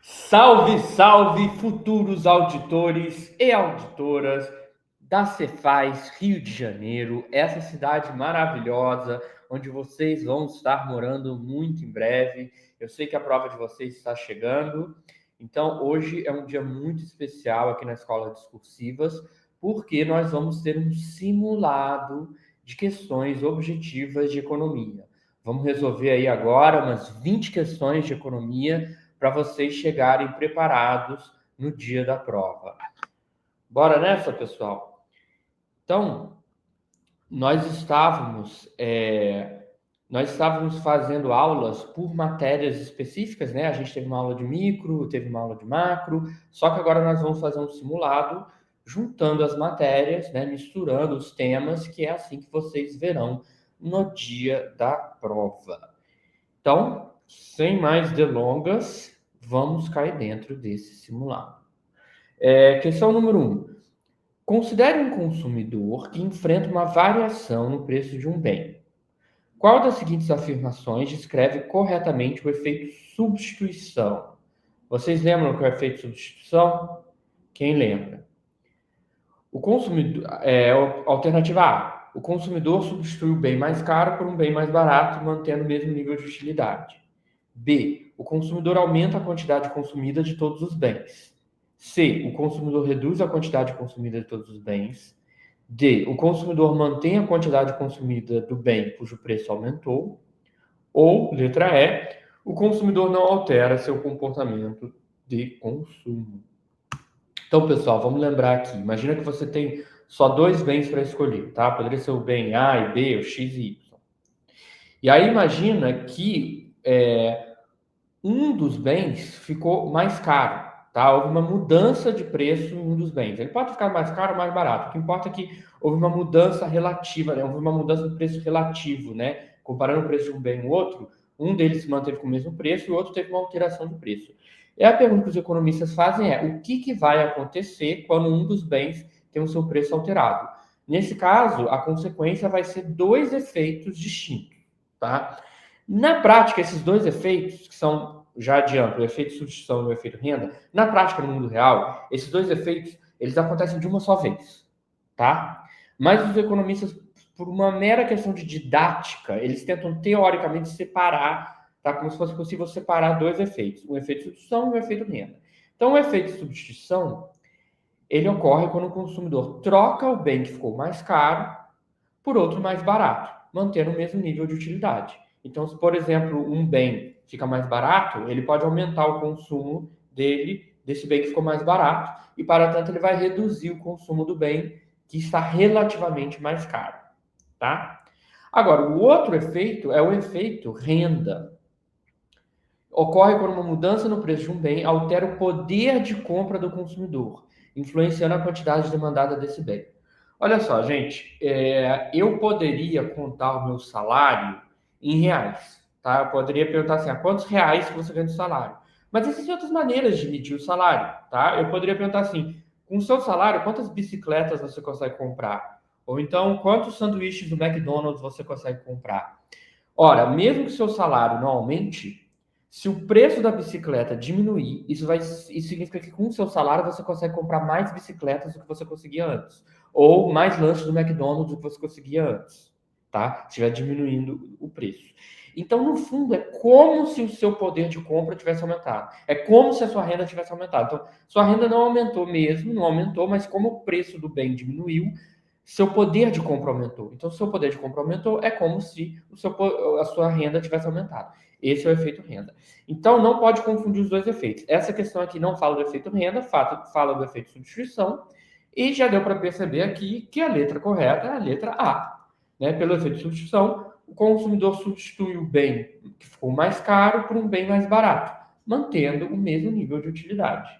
Salve, salve, futuros auditores e auditoras da Cefaz Rio de Janeiro, essa cidade maravilhosa, onde vocês vão estar morando muito em breve. Eu sei que a prova de vocês está chegando, então hoje é um dia muito especial aqui na Escola Discursivas, porque nós vamos ter um simulado de questões objetivas de economia. Vamos resolver aí agora umas 20 questões de economia para vocês chegarem preparados no dia da prova. Bora nessa, pessoal? Então, nós estávamos, nós estávamos fazendo aulas por matérias específicas, né? A gente teve uma aula de micro, teve uma aula de macro, só que agora nós vamos fazer um simulado juntando as matérias, né? Misturando os temas, que é assim que vocês verão no dia da prova. Então, sem mais delongas, vamos cair dentro desse simulado. Questão número 1. Considere um consumidor que enfrenta uma variação no preço de um bem. Qual das seguintes afirmações descreve corretamente o efeito substituição? Vocês lembram o que é o efeito substituição? Quem lembra? O consumidor, alternativa A. O consumidor substitui o bem mais caro por um bem mais barato, mantendo o mesmo nível de utilidade. B. O consumidor aumenta a quantidade consumida de todos os bens. C. O consumidor reduz a quantidade consumida de todos os bens. D. O consumidor mantém a quantidade consumida do bem cujo preço aumentou. Ou, letra E. O consumidor não altera seu comportamento de consumo. Então, pessoal, vamos lembrar aqui. Imagina que você tem só dois bens para escolher, tá? Poderia ser o bem A e B, o X e Y. E aí imagina que um dos bens ficou mais caro, tá? Houve uma mudança de preço em um dos bens. Ele pode ficar mais caro ou mais barato. O que importa é que houve uma mudança relativa, né? Houve uma mudança do preço relativo, né? Comparando o preço de um bem e o outro, um deles se manteve com o mesmo preço e o outro teve uma alteração de preço. E a pergunta que os economistas fazem é: o que vai acontecer quando um dos bens tem o seu preço alterado? Nesse caso, a consequência vai ser dois efeitos distintos, tá? Na prática, esses dois efeitos, que são, já adianto, o efeito substituição e o efeito renda, na prática, no mundo real, esses dois efeitos, eles acontecem de uma só vez, tá? Mas os economistas, por uma mera questão de didática, eles tentam, teoricamente, separar, tá? Como se fosse possível separar dois efeitos, o efeito substituição e o efeito renda. Então, o efeito substituição, ele ocorre quando o consumidor troca o bem que ficou mais caro por outro mais barato, mantendo o mesmo nível de utilidade. Então, se, por exemplo, um bem fica mais barato, ele pode aumentar o consumo desse bem que ficou mais barato, e, para tanto, ele vai reduzir o consumo do bem que está relativamente mais caro, tá? Agora, o outro efeito é o efeito renda. Ocorre quando uma mudança no preço de um bem altera o poder de compra do consumidor, influenciando a quantidade demandada desse bem. Olha só, gente, eu poderia contar o meu salário em reais, tá? Eu poderia perguntar assim, quantos reais que você ganha de salário? Mas existem outras maneiras de medir o salário, tá? Eu poderia perguntar assim, com o seu salário, quantas bicicletas você consegue comprar? Ou então, quantos sanduíches do McDonald's você consegue comprar? Ora, mesmo que o seu salário não aumente, se o preço da bicicleta diminuir, isso significa que com o seu salário você consegue comprar mais bicicletas do que você conseguia antes. Ou mais lanches do McDonald's do que você conseguia antes. Tá? Se estiver diminuindo o preço. Então, no fundo, é como se o seu poder de compra tivesse aumentado. É como se a sua renda tivesse aumentado. Então, sua renda não aumentou mesmo, não aumentou, mas como o preço do bem diminuiu, seu poder de compra aumentou. Então, seu poder de compra aumentou, é como se a sua renda tivesse aumentado. Esse é o efeito renda. Então, não pode confundir os dois efeitos. Essa questão aqui não fala do efeito renda, fala do efeito substituição, e já deu para perceber aqui que a letra correta é a letra A. Né? Pelo efeito substituição, o consumidor substitui o bem que ficou mais caro por um bem mais barato, mantendo o mesmo nível de utilidade.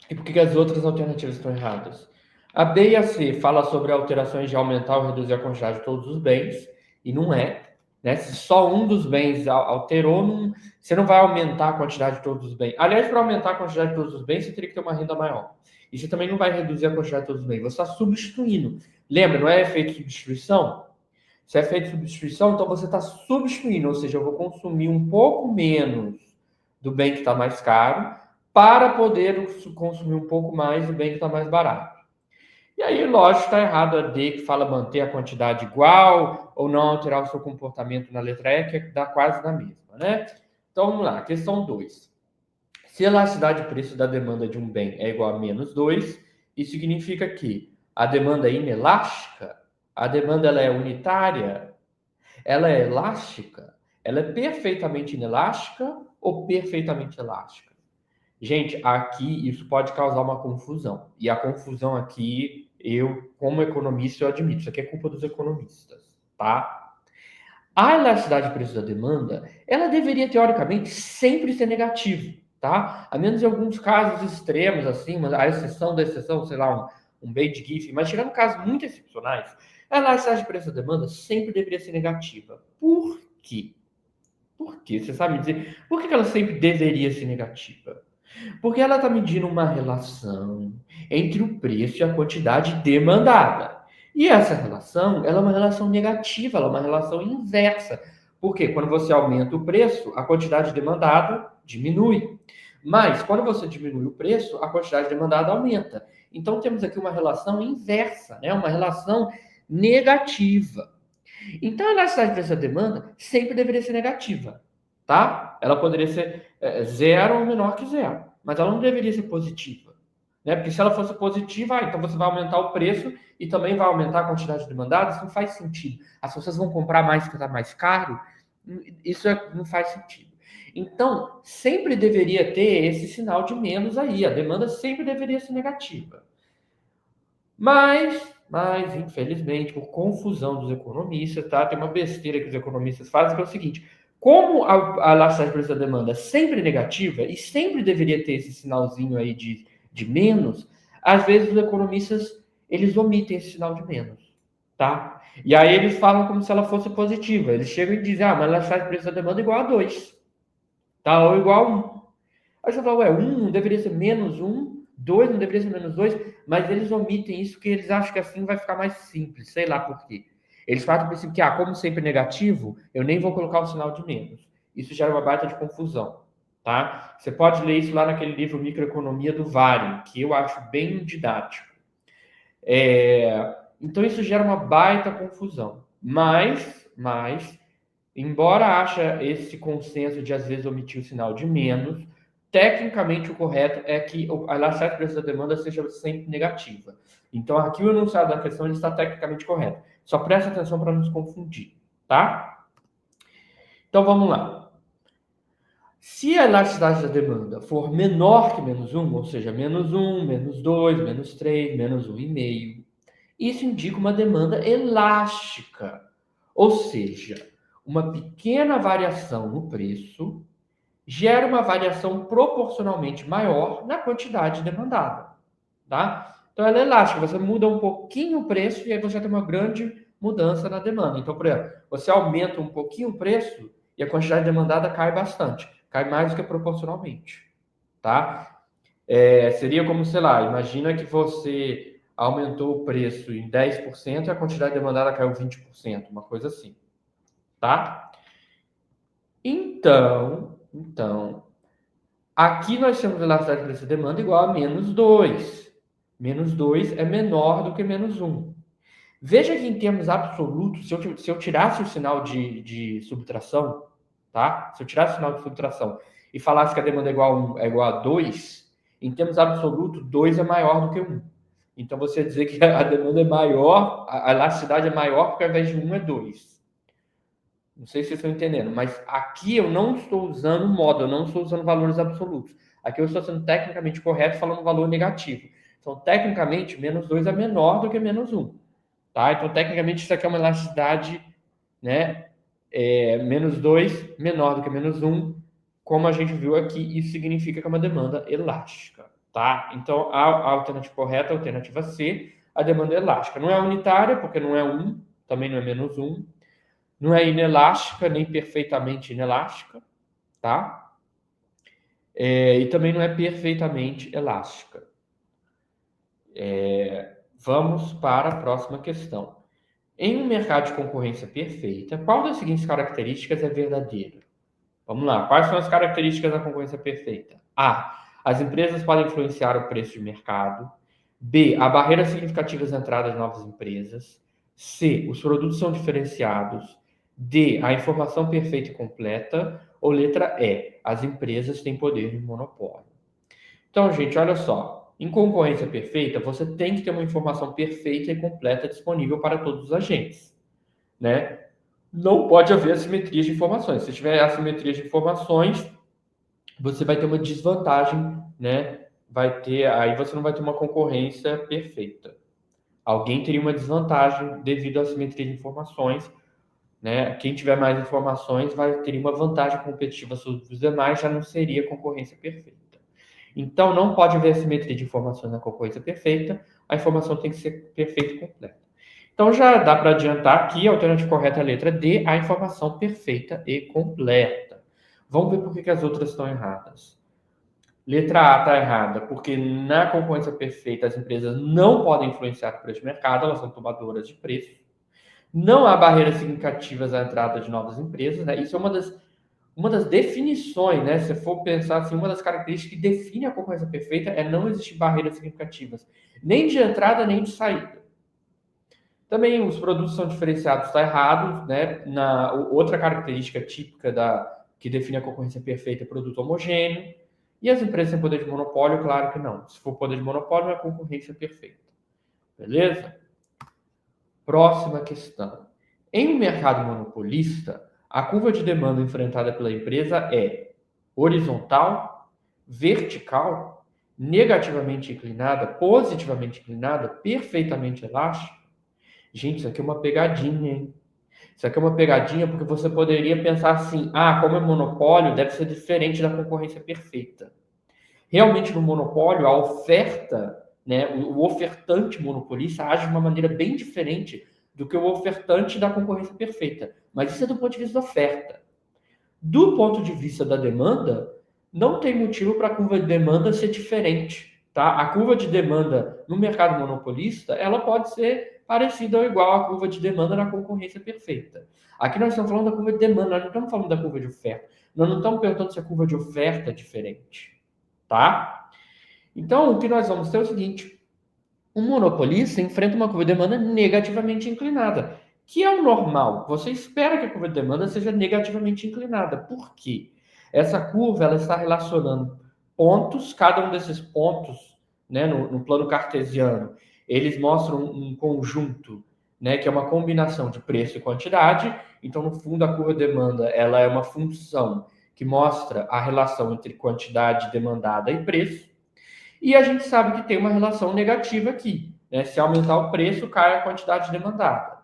E por que as outras alternativas estão erradas? A B e a C fala sobre alterações de aumentar ou reduzir a quantidade de todos os bens, e não é. Né? Se só um dos bens alterou, você não vai aumentar a quantidade de todos os bens. Aliás, para aumentar a quantidade de todos os bens, você teria que ter uma renda maior. E você também não vai reduzir a quantidade de todos os bens, você está substituindo. Lembra, não é efeito substituição? Se é feita substituição, então você está substituindo, ou seja, eu vou consumir um pouco menos do bem que está mais caro para poder consumir um pouco mais do bem que está mais barato. E aí, lógico, está errado a D, que fala manter a quantidade igual ou não alterar o seu comportamento na letra E, que dá quase na mesma, né? Então, vamos lá. Questão 2. Se a elasticidade de preço da demanda de um bem é igual a menos 2, isso significa que a demanda é inelástica, a demanda ela é unitária, ela é elástica, ela é perfeitamente inelástica ou perfeitamente elástica? Gente, aqui isso pode causar uma confusão. E a confusão aqui, eu, como economista, eu admito, isso aqui é culpa dos economistas, tá? A elasticidade de preço da demanda, ela deveria, teoricamente, sempre ser negativa, tá? A menos em alguns casos extremos, assim, a exceção da exceção, sei lá, um bem de GIF, mas tirando casos muito excepcionais, a elasticidade de preço da demanda sempre deveria ser negativa. Por quê? Por quê? Você sabe me dizer por que ela sempre deveria ser negativa? Porque ela está medindo uma relação entre o preço e a quantidade demandada. E essa relação, ela é uma relação negativa, ela é uma relação inversa. Porque quando você aumenta o preço, a quantidade demandada diminui. Mas quando você diminui o preço, a quantidade demandada aumenta. Então temos aqui uma relação inversa, né? Uma relação negativa. Então, a elasticidade de preço da demanda sempre deveria ser negativa, tá? Ela poderia ser zero ou menor que zero, mas ela não deveria ser positiva, né? Porque se ela fosse positiva, então você vai aumentar o preço e também vai aumentar a quantidade demandada, isso não faz sentido. As pessoas vão comprar mais porque está mais caro, isso não faz sentido. Então, sempre deveria ter esse sinal de menos aí, a demanda sempre deveria ser negativa. Mas, infelizmente, por confusão dos economistas, tá? Tem uma besteira que os economistas fazem, que é o seguinte: como a elasticidade de preço da demanda é sempre negativa e sempre deveria ter esse sinalzinho aí de menos, às vezes os economistas eles omitem esse sinal de menos, tá? E aí eles falam como se ela fosse positiva. Eles chegam e dizem, mas a elasticidade de preço da demanda é igual a 2, tá? Ou igual a 1. Aí você fala, ué, 1 não deveria ser menos 1, 2 não deveria ser menos 2, mas eles omitem isso porque eles acham que assim vai ficar mais simples, sei lá por quê. Eles partem do princípio que, como sempre negativo, eu nem vou colocar o sinal de menos. Isso gera uma baita de confusão, tá? Você pode ler isso lá naquele livro Microeconomia do Varin, que eu acho bem didático. Então isso gera uma baita confusão. Mas embora acha esse consenso de às vezes omitir o sinal de menos, tecnicamente o correto é que a elasticidade de preço da demanda seja sempre negativa. Então aqui o enunciado da questão ele está tecnicamente correto. Só presta atenção para não se confundir, tá? Então vamos lá. Se a elasticidade da demanda for menor que menos 1, ou seja, menos 1, menos 2, menos 3, menos 1,5, isso indica uma demanda elástica, ou seja, uma pequena variação no preço gera uma variação proporcionalmente maior na quantidade demandada, tá? Então ela é elástica, você muda um pouquinho o preço e aí você tem uma grande mudança na demanda. Então, por exemplo, você aumenta um pouquinho o preço e a quantidade demandada cai bastante, cai mais do que proporcionalmente, tá? Seria como, sei lá, imagina que você aumentou o preço em 10% e a quantidade demandada caiu 20%, uma coisa assim, tá? Então, aqui nós temos a elasticidade de preço e demanda igual a menos 2. Menos 2 é menor do que menos 1. Veja que em termos absolutos, se eu tirasse o sinal de subtração, tá? Se eu tirasse o sinal de subtração e falasse que a demanda é igual a 2, em termos absolutos, 2 é maior do que 1. Então, você dizer que a demanda é maior, a elasticidade é maior, porque ao invés de 1 é 2. Não sei se vocês estão entendendo, mas aqui eu não estou usando modo, eu não estou usando valores absolutos. Aqui eu estou sendo tecnicamente correto falando valor negativo. Então, tecnicamente, menos 2 é menor do que menos 1. Tá? Então, tecnicamente, isso aqui é uma elasticidade, né? Menos 2 menor do que menos 1. Como a gente viu aqui, isso significa que é uma demanda elástica. Tá? Então, a alternativa correta é a alternativa C, a demanda elástica. Não é unitária, porque não é 1, também não é menos 1. Não é inelástica, nem perfeitamente inelástica, tá? E também não é perfeitamente elástica. Vamos para a próxima questão. Em um mercado de concorrência perfeita, qual das seguintes características é verdadeira? Vamos lá, quais são as características da concorrência perfeita? A. As empresas podem influenciar o preço de mercado. B. Há barreiras significativas à entrada de novas empresas. C. Os produtos são diferenciados. D. A informação perfeita e completa. Ou letra E. As empresas têm poder de monopólio. Então, gente, olha só. Em concorrência perfeita, você tem que ter uma informação perfeita e completa disponível para todos os agentes, né? Não pode haver assimetria de informações. Se tiver assimetria de informações, você vai ter uma desvantagem, né? Aí você não vai ter uma concorrência perfeita. Alguém teria uma desvantagem devido à assimetria de informações, né? Quem tiver mais informações vai ter uma vantagem competitiva sobre os demais, já não seria concorrência perfeita. Então, não pode haver assimetria de informações na concorrência perfeita, a informação tem que ser perfeita e completa. Então, já dá para adiantar aqui, a alternativa correta é a letra D, a informação perfeita e completa. Vamos ver por que as outras estão erradas. Letra A está errada, porque na concorrência perfeita as empresas não podem influenciar o preço de mercado, elas são tomadoras de preço. Não há barreiras significativas à entrada de novas empresas, né? Isso é uma das definições, né? Se for pensar assim, uma das características que define a concorrência perfeita é não existir barreiras significativas, nem de entrada nem de saída. Também os produtos são diferenciados, está errado, né? Outra característica típica que define a concorrência perfeita é produto homogêneo. E as empresas têm poder de monopólio? Claro que não. Se for poder de monopólio, não é concorrência perfeita. Beleza? Próxima questão. Em um mercado monopolista, a curva de demanda enfrentada pela empresa é horizontal, vertical, negativamente inclinada, positivamente inclinada, perfeitamente elástica. Gente, isso aqui é uma pegadinha, hein? Isso aqui é uma pegadinha porque você poderia pensar assim: ah, como é monopólio, deve ser diferente da concorrência perfeita. Realmente, no monopólio, a oferta, né, o ofertante monopolista age de uma maneira bem diferente do que o ofertante da concorrência perfeita. Mas isso é do ponto de vista da oferta. Do ponto de vista da demanda, não tem motivo para a curva de demanda ser diferente. Tá? A curva de demanda no mercado monopolista, ela pode ser parecida ou igual à curva de demanda na concorrência perfeita. Aqui nós estamos falando da curva de demanda, nós não estamos falando da curva de oferta. Nós não estamos perguntando se a curva de oferta é diferente. Tá? Então, o que nós vamos ter é o seguinte: um monopolista enfrenta uma curva de demanda negativamente inclinada, que é o normal. Você espera que a curva de demanda seja negativamente inclinada. Por quê? Essa curva ela está relacionando pontos, cada um desses pontos, né, no plano cartesiano, eles mostram um conjunto, né, que é uma combinação de preço e quantidade. Então, no fundo, a curva de demanda ela é uma função que mostra a relação entre quantidade demandada e preço. E a gente sabe que tem uma relação negativa aqui, né? Se aumentar o preço, cai a quantidade demandada.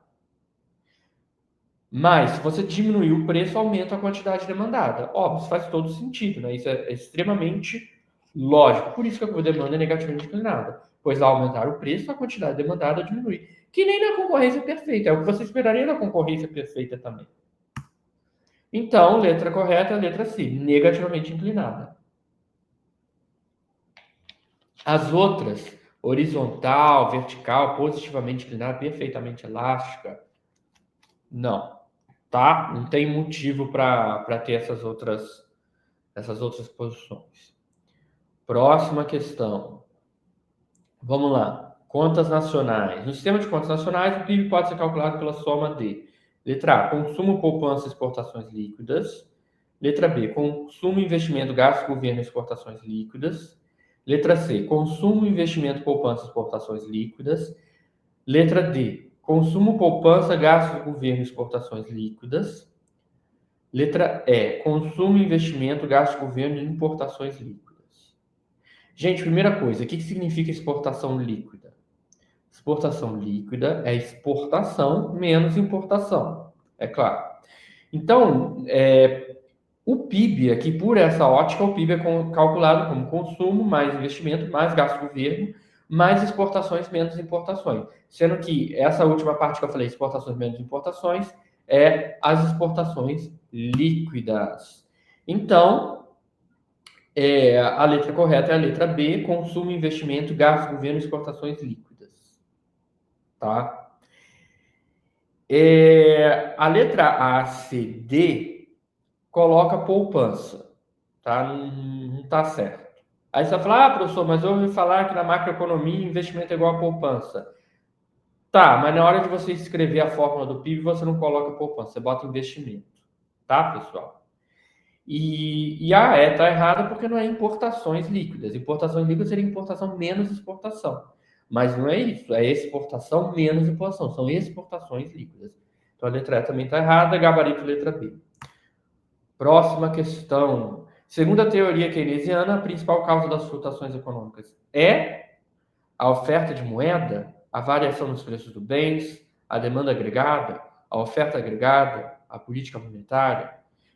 Mas, se você diminuir o preço, aumenta a quantidade demandada. Óbvio, isso faz todo sentido, né? Isso é extremamente lógico. Por isso que a curva de demanda é negativamente inclinada. Pois, ao aumentar o preço, a quantidade demandada diminui. Que nem na concorrência perfeita. É o que você esperaria na concorrência perfeita também. Então, letra correta é a letra C, negativamente inclinada. As outras, horizontal, vertical, positivamente inclinada, perfeitamente elástica, não, tá? Não tem motivo para ter essas outras posições. Próxima questão. Vamos lá. Contas nacionais. No sistema de contas nacionais, o PIB pode ser calculado pela soma de letra A, consumo, poupança, exportações líquidas. Letra B, consumo, investimento, gasto, governo, exportações líquidas. Letra C, consumo, investimento, poupança, exportações líquidas. Letra D, consumo, poupança, gasto do governo, exportações líquidas. Letra E, consumo, investimento, gasto do governo e importações líquidas. Gente, primeira coisa, o que significa exportação líquida? Exportação líquida é exportação menos importação, é claro. Então, o PIB aqui, por essa ótica, o PIB é calculado como consumo mais investimento, mais gasto do governo, mais exportações menos importações. Sendo que essa última parte que eu falei, exportações menos importações, é as exportações líquidas. Então, a letra correta é a letra B, consumo, investimento, gasto do governo, exportações líquidas. Tá? A letra A, C, D coloca poupança, tá? Não tá certo. Aí você vai falar, professor, mas eu ouvi falar que na macroeconomia investimento é igual a poupança. Tá, mas na hora de você escrever a fórmula do PIB, você não coloca poupança, você bota investimento, tá, pessoal? Tá errada porque não é importações líquidas. Importações líquidas seria importação menos exportação. Mas não é isso, é exportação menos importação, são exportações líquidas. Então a letra E também está errada, gabarito letra B. Próxima questão. Segundo a teoria keynesiana, a principal causa das flutuações econômicas é a oferta de moeda, a variação dos preços dos bens, a demanda agregada, a oferta agregada, a política monetária.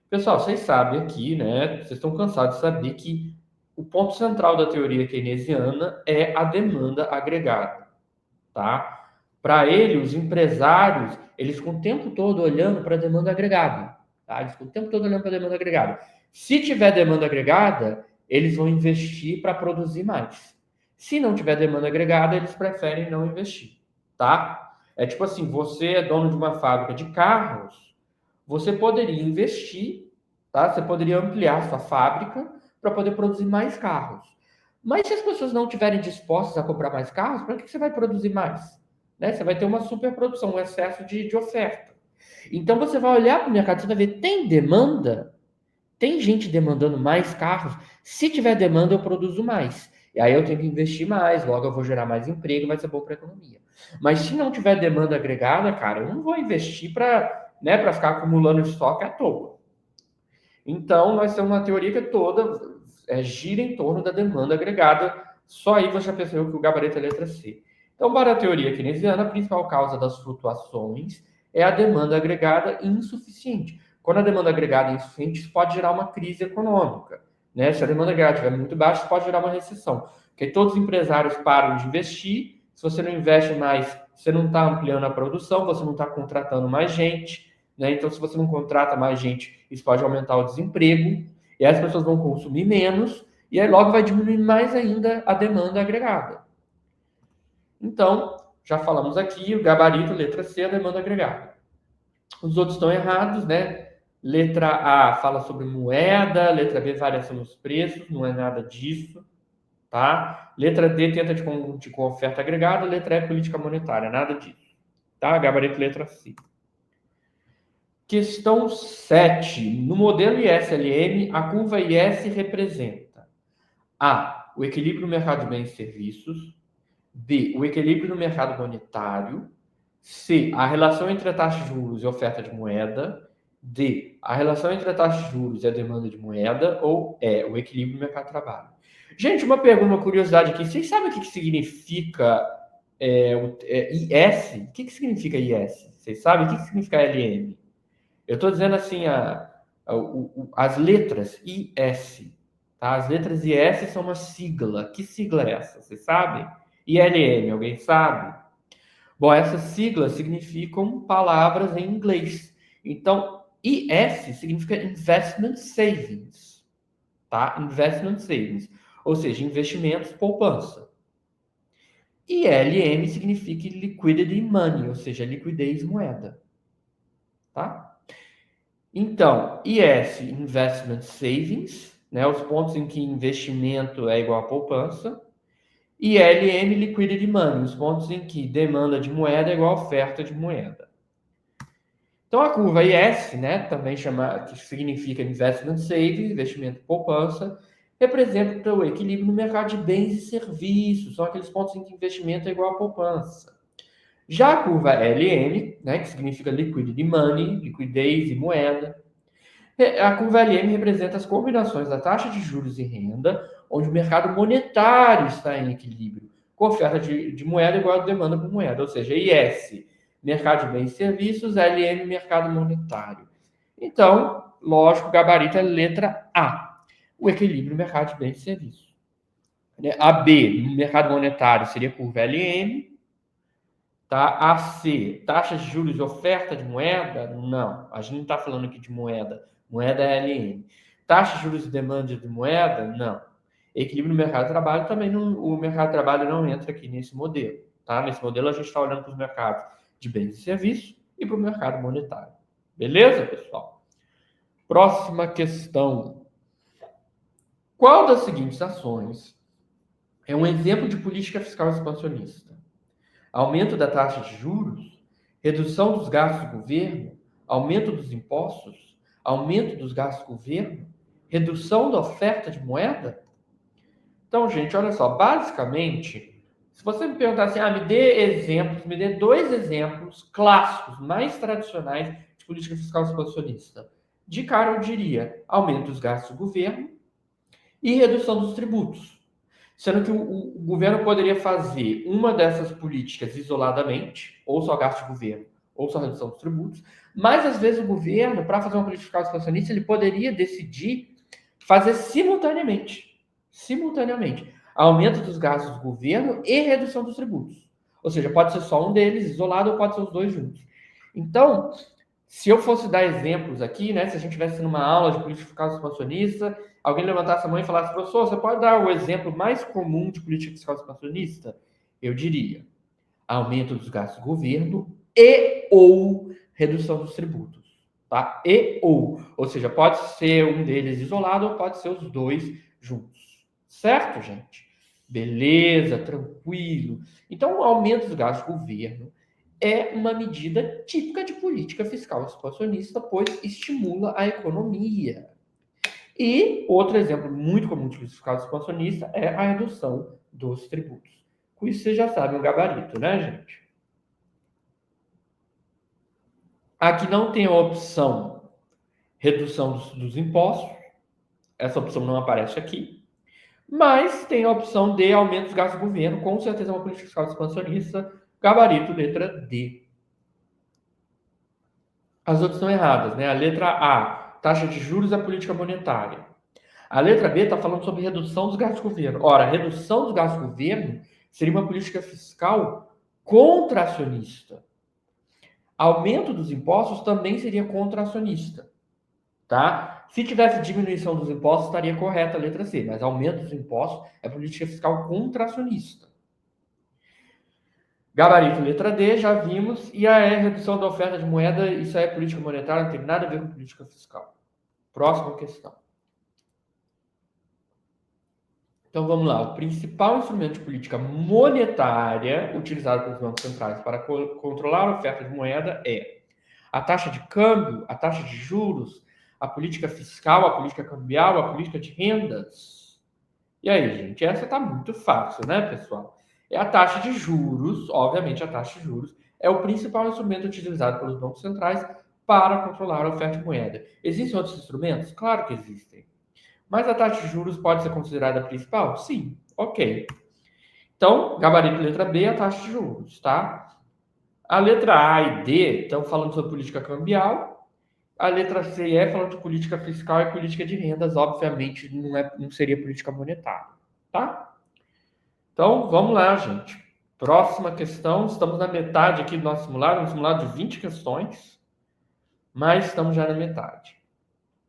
Pessoal, vocês sabem aqui, né? Vocês estão cansados de saber que o ponto central da teoria keynesiana é a demanda agregada, tá? Para ele, os empresários, eles ficam o tempo todo olhando para a demanda agregada, tá? Eles ficam o tempo todo olhando para a demanda agregada. Se tiver demanda agregada, eles vão investir para produzir mais. Se não tiver demanda agregada, eles preferem não investir, tá? É tipo assim, você é dono de uma fábrica de carros, você poderia investir, tá? Você poderia ampliar sua fábrica para poder produzir mais carros. Mas se as pessoas não estiverem dispostas a comprar mais carros, para que você vai produzir mais? Né? Você vai ter uma superprodução, um excesso de oferta. Então você vai olhar para o mercado, você vai ver, tem demanda? Tem gente demandando mais carros? Se tiver demanda, eu produzo mais. E aí eu tenho que investir mais, logo eu vou gerar mais emprego, vai ser bom para a economia. Mas se não tiver demanda agregada, cara, eu não vou investir para, né, para ficar acumulando estoque à toa. Então, nós temos uma teoria que toda gira em torno da demanda agregada. Só aí você já percebeu que o gabarito é letra C. Então, para a teoria keynesiana, a principal causa das flutuações é a demanda agregada insuficiente. Quando a demanda agregada é insuficiente, isso pode gerar uma crise econômica. Né? Se a demanda agregada estiver muito baixa, isso pode gerar uma recessão. Porque todos os empresários param de investir. Se você não investe mais, você não está ampliando a produção, você não está contratando mais gente. Né? Então, se você não contrata mais gente, isso pode aumentar o desemprego, e as pessoas vão consumir menos, e aí logo vai diminuir mais ainda a demanda agregada. Então, já falamos aqui, o gabarito, letra C, a demanda agregada. Os outros estão errados, né? Letra A fala sobre moeda, letra B, variação nos preços, não é nada disso, tá? Letra D tenta de com oferta agregada, letra E, política monetária, nada disso, tá? Gabarito, letra C. Questão 7. No modelo ISLM, a curva IS representa A. O equilíbrio no mercado de bens e serviços. B. O equilíbrio no mercado monetário. C. A relação entre a taxa de juros e a oferta de moeda. D. A relação entre a taxa de juros e a demanda de moeda. Ou E. O equilíbrio no mercado de trabalho. Gente, uma pergunta, uma curiosidade aqui. Vocês sabem o que significa IS? O que significa IS? Vocês sabem o que significa LM? Eu estou dizendo assim, as letras IS, tá? As letras IS são uma sigla. Que sigla é essa? Você sabe? ILM, alguém sabe? Bom, essas siglas significam palavras em inglês. Então, IS significa Investment Savings, tá? Investment Savings, ou seja, investimentos, poupança. ILM significa Liquidity Money, ou seja, liquidez moeda, tá? Então, IS, Investment Savings, né, os pontos em que investimento é igual a poupança, e LM, Liquidity Money, os pontos em que demanda de moeda é igual a oferta de moeda. Então, a curva IS, né, também que significa Investment Savings, investimento poupança, representa o equilíbrio no mercado de bens e serviços, são aqueles pontos em que investimento é igual a poupança. Já a curva LM, né, que significa Liquidity Money, liquidez e moeda, a curva LM representa as combinações da taxa de juros e renda, onde o mercado monetário está em equilíbrio, com oferta de moeda igual a demanda por moeda, ou seja, IS, mercado de bens e serviços, LM, mercado monetário. Então, lógico, o gabarito é letra A, o equilíbrio no mercado de bens e serviços. A B, no mercado monetário, seria curva LM. Tá? A C, taxa de juros e oferta de moeda? Não, a gente não está falando aqui de moeda. Moeda é LN. Taxa de juros e demanda de moeda? Não. Equilíbrio no mercado de trabalho também não, o mercado de trabalho não entra aqui nesse modelo. Tá? Nesse modelo a gente está olhando para os mercados de bens e serviços e para o mercado monetário. Beleza, pessoal? Próxima questão. Qual das seguintes ações é um exemplo de política fiscal expansionista? Aumento da taxa de juros, redução dos gastos do governo, aumento dos impostos, aumento dos gastos do governo, redução da oferta de moeda? Então, gente, olha só, basicamente, se você me perguntar assim, me dê exemplos, me dê 2 exemplos clássicos, mais tradicionais de política fiscal expansionista. De cara, eu diria aumento dos gastos do governo e redução dos tributos. Sendo que o governo poderia fazer uma dessas políticas isoladamente, ou só gasto de governo, ou só redução dos tributos, mas às vezes o governo, para fazer uma política fiscal expansionista, ele poderia decidir fazer simultaneamente, aumento dos gastos do governo e redução dos tributos. Ou seja, pode ser só um deles isolado ou pode ser os dois juntos. Então, se eu fosse dar exemplos aqui, né, se a gente estivesse numa aula de política fiscal expansionista, alguém levantasse a mão e falasse, professor, você pode dar o exemplo mais comum de política fiscal expansionista? Eu diria, aumento dos gastos do governo e ou redução dos tributos. Tá? Ou seja, pode ser um deles isolado ou pode ser os dois juntos. Certo, gente? Beleza, tranquilo. Então, o aumento dos gastos do governo é uma medida típica de política fiscal expansionista, pois estimula a economia. E outro exemplo muito comum de política fiscal expansionista é a redução dos tributos. Com isso, vocês já sabem o gabarito, né, gente? Aqui não tem a opção redução dos impostos, essa opção não aparece aqui, mas tem a opção de aumento dos gastos do governo, com certeza é uma política fiscal expansionista, gabarito letra D. As outras estão erradas, né? A letra A, taxa de juros é política monetária. A letra B está falando sobre redução dos gastos do governo. Ora, redução dos gastos do governo seria uma política fiscal contracionista. Aumento dos impostos também seria contracionista, tá? Se tivesse diminuição dos impostos, estaria correta a letra C, mas aumento dos impostos é política fiscal contracionista. Gabarito letra D, já vimos, e a E, redução da oferta de moeda, isso aí é política monetária, não tem nada a ver com política fiscal. Próxima questão. Então vamos lá. O principal instrumento de política monetária utilizado pelos bancos centrais para controlar a oferta de moeda é a taxa de câmbio, a taxa de juros, a política fiscal, a política cambial, a política de rendas. E aí, gente, essa está muito fácil, né, pessoal? É a taxa de juros, obviamente a taxa de juros é o principal instrumento utilizado pelos bancos centrais para controlar a oferta de moeda. Existem outros instrumentos? Claro que existem. Mas a taxa de juros pode ser considerada a principal? Sim, ok. Então, gabarito letra B, a taxa de juros, tá? A letra A e D estão falando sobre política cambial. A letra C e E falando de política fiscal e política de rendas. Obviamente, não seria política monetária, tá? Então, vamos lá, gente. Próxima questão. Estamos na metade aqui do nosso simulado. Um simulado de 20 questões, mas estamos já na metade.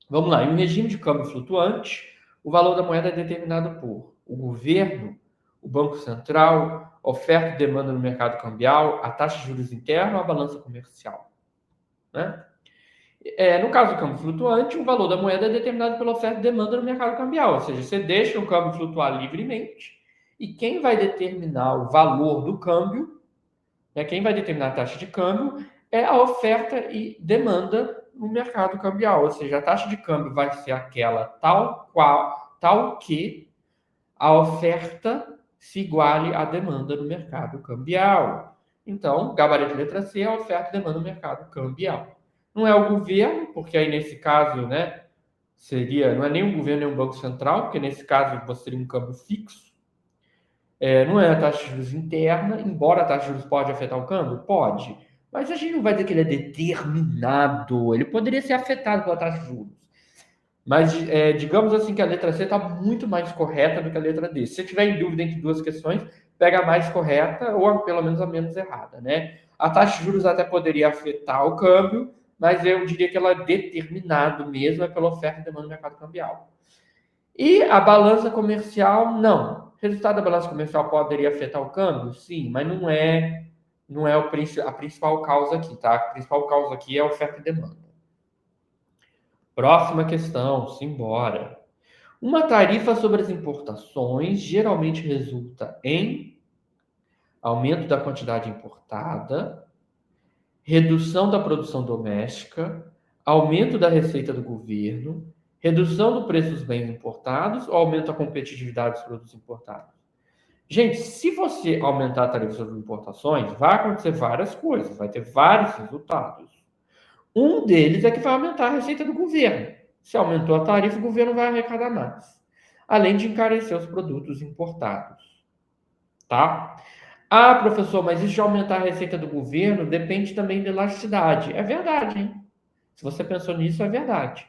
Vamos lá. Em um regime de câmbio flutuante, o valor da moeda é determinado por o governo, o Banco Central, oferta e demanda no mercado cambial, a taxa de juros interna ou a balança comercial. Né? No caso do câmbio flutuante, o valor da moeda é determinado pela oferta e demanda no mercado cambial, ou seja, você deixa o câmbio flutuar livremente e quem vai determinar o valor do câmbio, quem vai determinar a taxa de câmbio, é a oferta e demanda no mercado cambial, ou seja, a taxa de câmbio vai ser aquela tal que a oferta se iguale à demanda no mercado cambial. Então, gabarito letra C é a oferta e demanda no mercado cambial. Não é o governo, porque aí nesse caso, né, não é nem o governo nem o Banco Central, porque nesse caso você teria um câmbio fixo. Não é a taxa de juros interna, embora a taxa de juros pode afetar o câmbio? Pode. Mas a gente não vai dizer que ele é determinado. Ele poderia ser afetado pela taxa de juros. Mas digamos assim que a letra C está muito mais correta do que a letra D. Se você tiver em dúvida entre duas questões, pega a mais correta ou pelo menos a menos errada, né? A taxa de juros até poderia afetar o câmbio, mas eu diria que ela é determinado mesmo pela oferta e demanda do mercado cambial. E a balança comercial, não. O resultado da balança comercial poderia afetar o câmbio? Sim, mas não é não é a principal causa aqui, tá? A principal causa aqui é a oferta e demanda. Próxima questão, simbora. Uma tarifa sobre as importações geralmente resulta em aumento da quantidade importada, redução da produção doméstica, aumento da receita do governo, redução do preço dos bens importados ou aumento da competitividade dos produtos importados. Gente, se você aumentar a tarifa sobre importações, vai acontecer várias coisas, vai ter vários resultados. Um deles é que vai aumentar a receita do governo. Se aumentou a tarifa, o governo vai arrecadar mais, além de encarecer os produtos importados, tá? Ah, professor, mas isso de aumentar a receita do governo depende também da elasticidade. É verdade, hein? Se você pensou nisso, é verdade.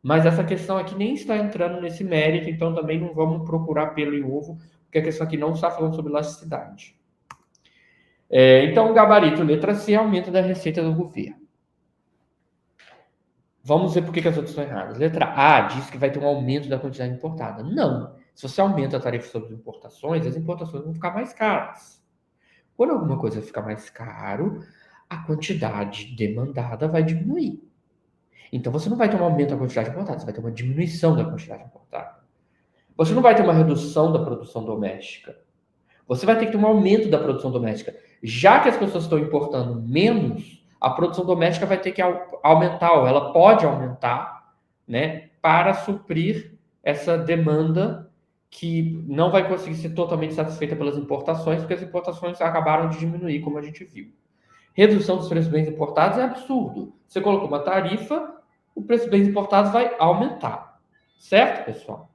Mas essa questão aqui nem está entrando nesse mérito, então também não vamos procurar pelo em ovo, porque a questão aqui não está falando sobre elasticidade. Então, o gabarito letra C, aumento da receita do governo. Vamos ver por que as outras estão erradas. Letra A diz que vai ter um aumento da quantidade importada. Não. Se você aumenta a tarifa sobre importações, as importações vão ficar mais caras. Quando alguma coisa ficar mais caro, a quantidade demandada vai diminuir. Então você não vai ter um aumento da quantidade importada, você vai ter uma diminuição da quantidade importada. Você não vai ter uma redução da produção doméstica. Você vai ter que ter um aumento da produção doméstica. Já que as pessoas estão importando menos, a produção doméstica vai ter que aumentar, ou ela pode aumentar, né, para suprir essa demanda que não vai conseguir ser totalmente satisfeita pelas importações, porque as importações acabaram de diminuir, como a gente viu. Redução dos preços dos bens importados é absurdo. Você colocou uma tarifa, o preço dos bens importados vai aumentar. Certo, pessoal?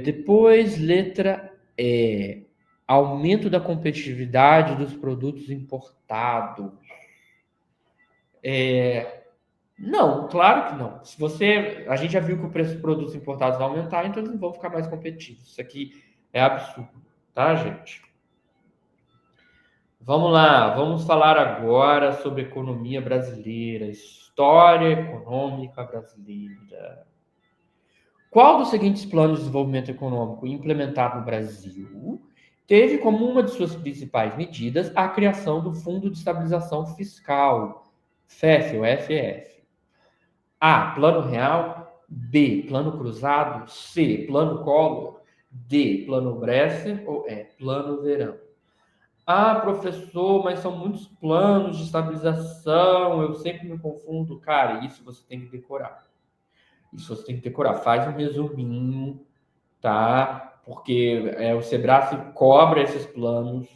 Depois, letra E. Aumento da competitividade dos produtos importados. Não, claro que não. A gente já viu que o preço dos produtos importados vai aumentar, então eles não vão ficar mais competitivos. Isso aqui é absurdo, tá, gente? Vamos lá, vamos falar agora sobre economia brasileira, história econômica brasileira. Qual dos seguintes planos de desenvolvimento econômico implementado no Brasil teve como uma de suas principais medidas a criação do Fundo de Estabilização Fiscal, FEF ou FEF? A. Plano Real. B. Plano Cruzado. C. Plano Collor. D. Plano Bresser ou E. Plano Verão? Ah, professor, mas são muitos planos de estabilização, eu sempre me confundo. Cara, isso você tem que decorar. Isso você tem que decorar. Faz um resuminho, tá? Porque o Sebrae cobra esses planos.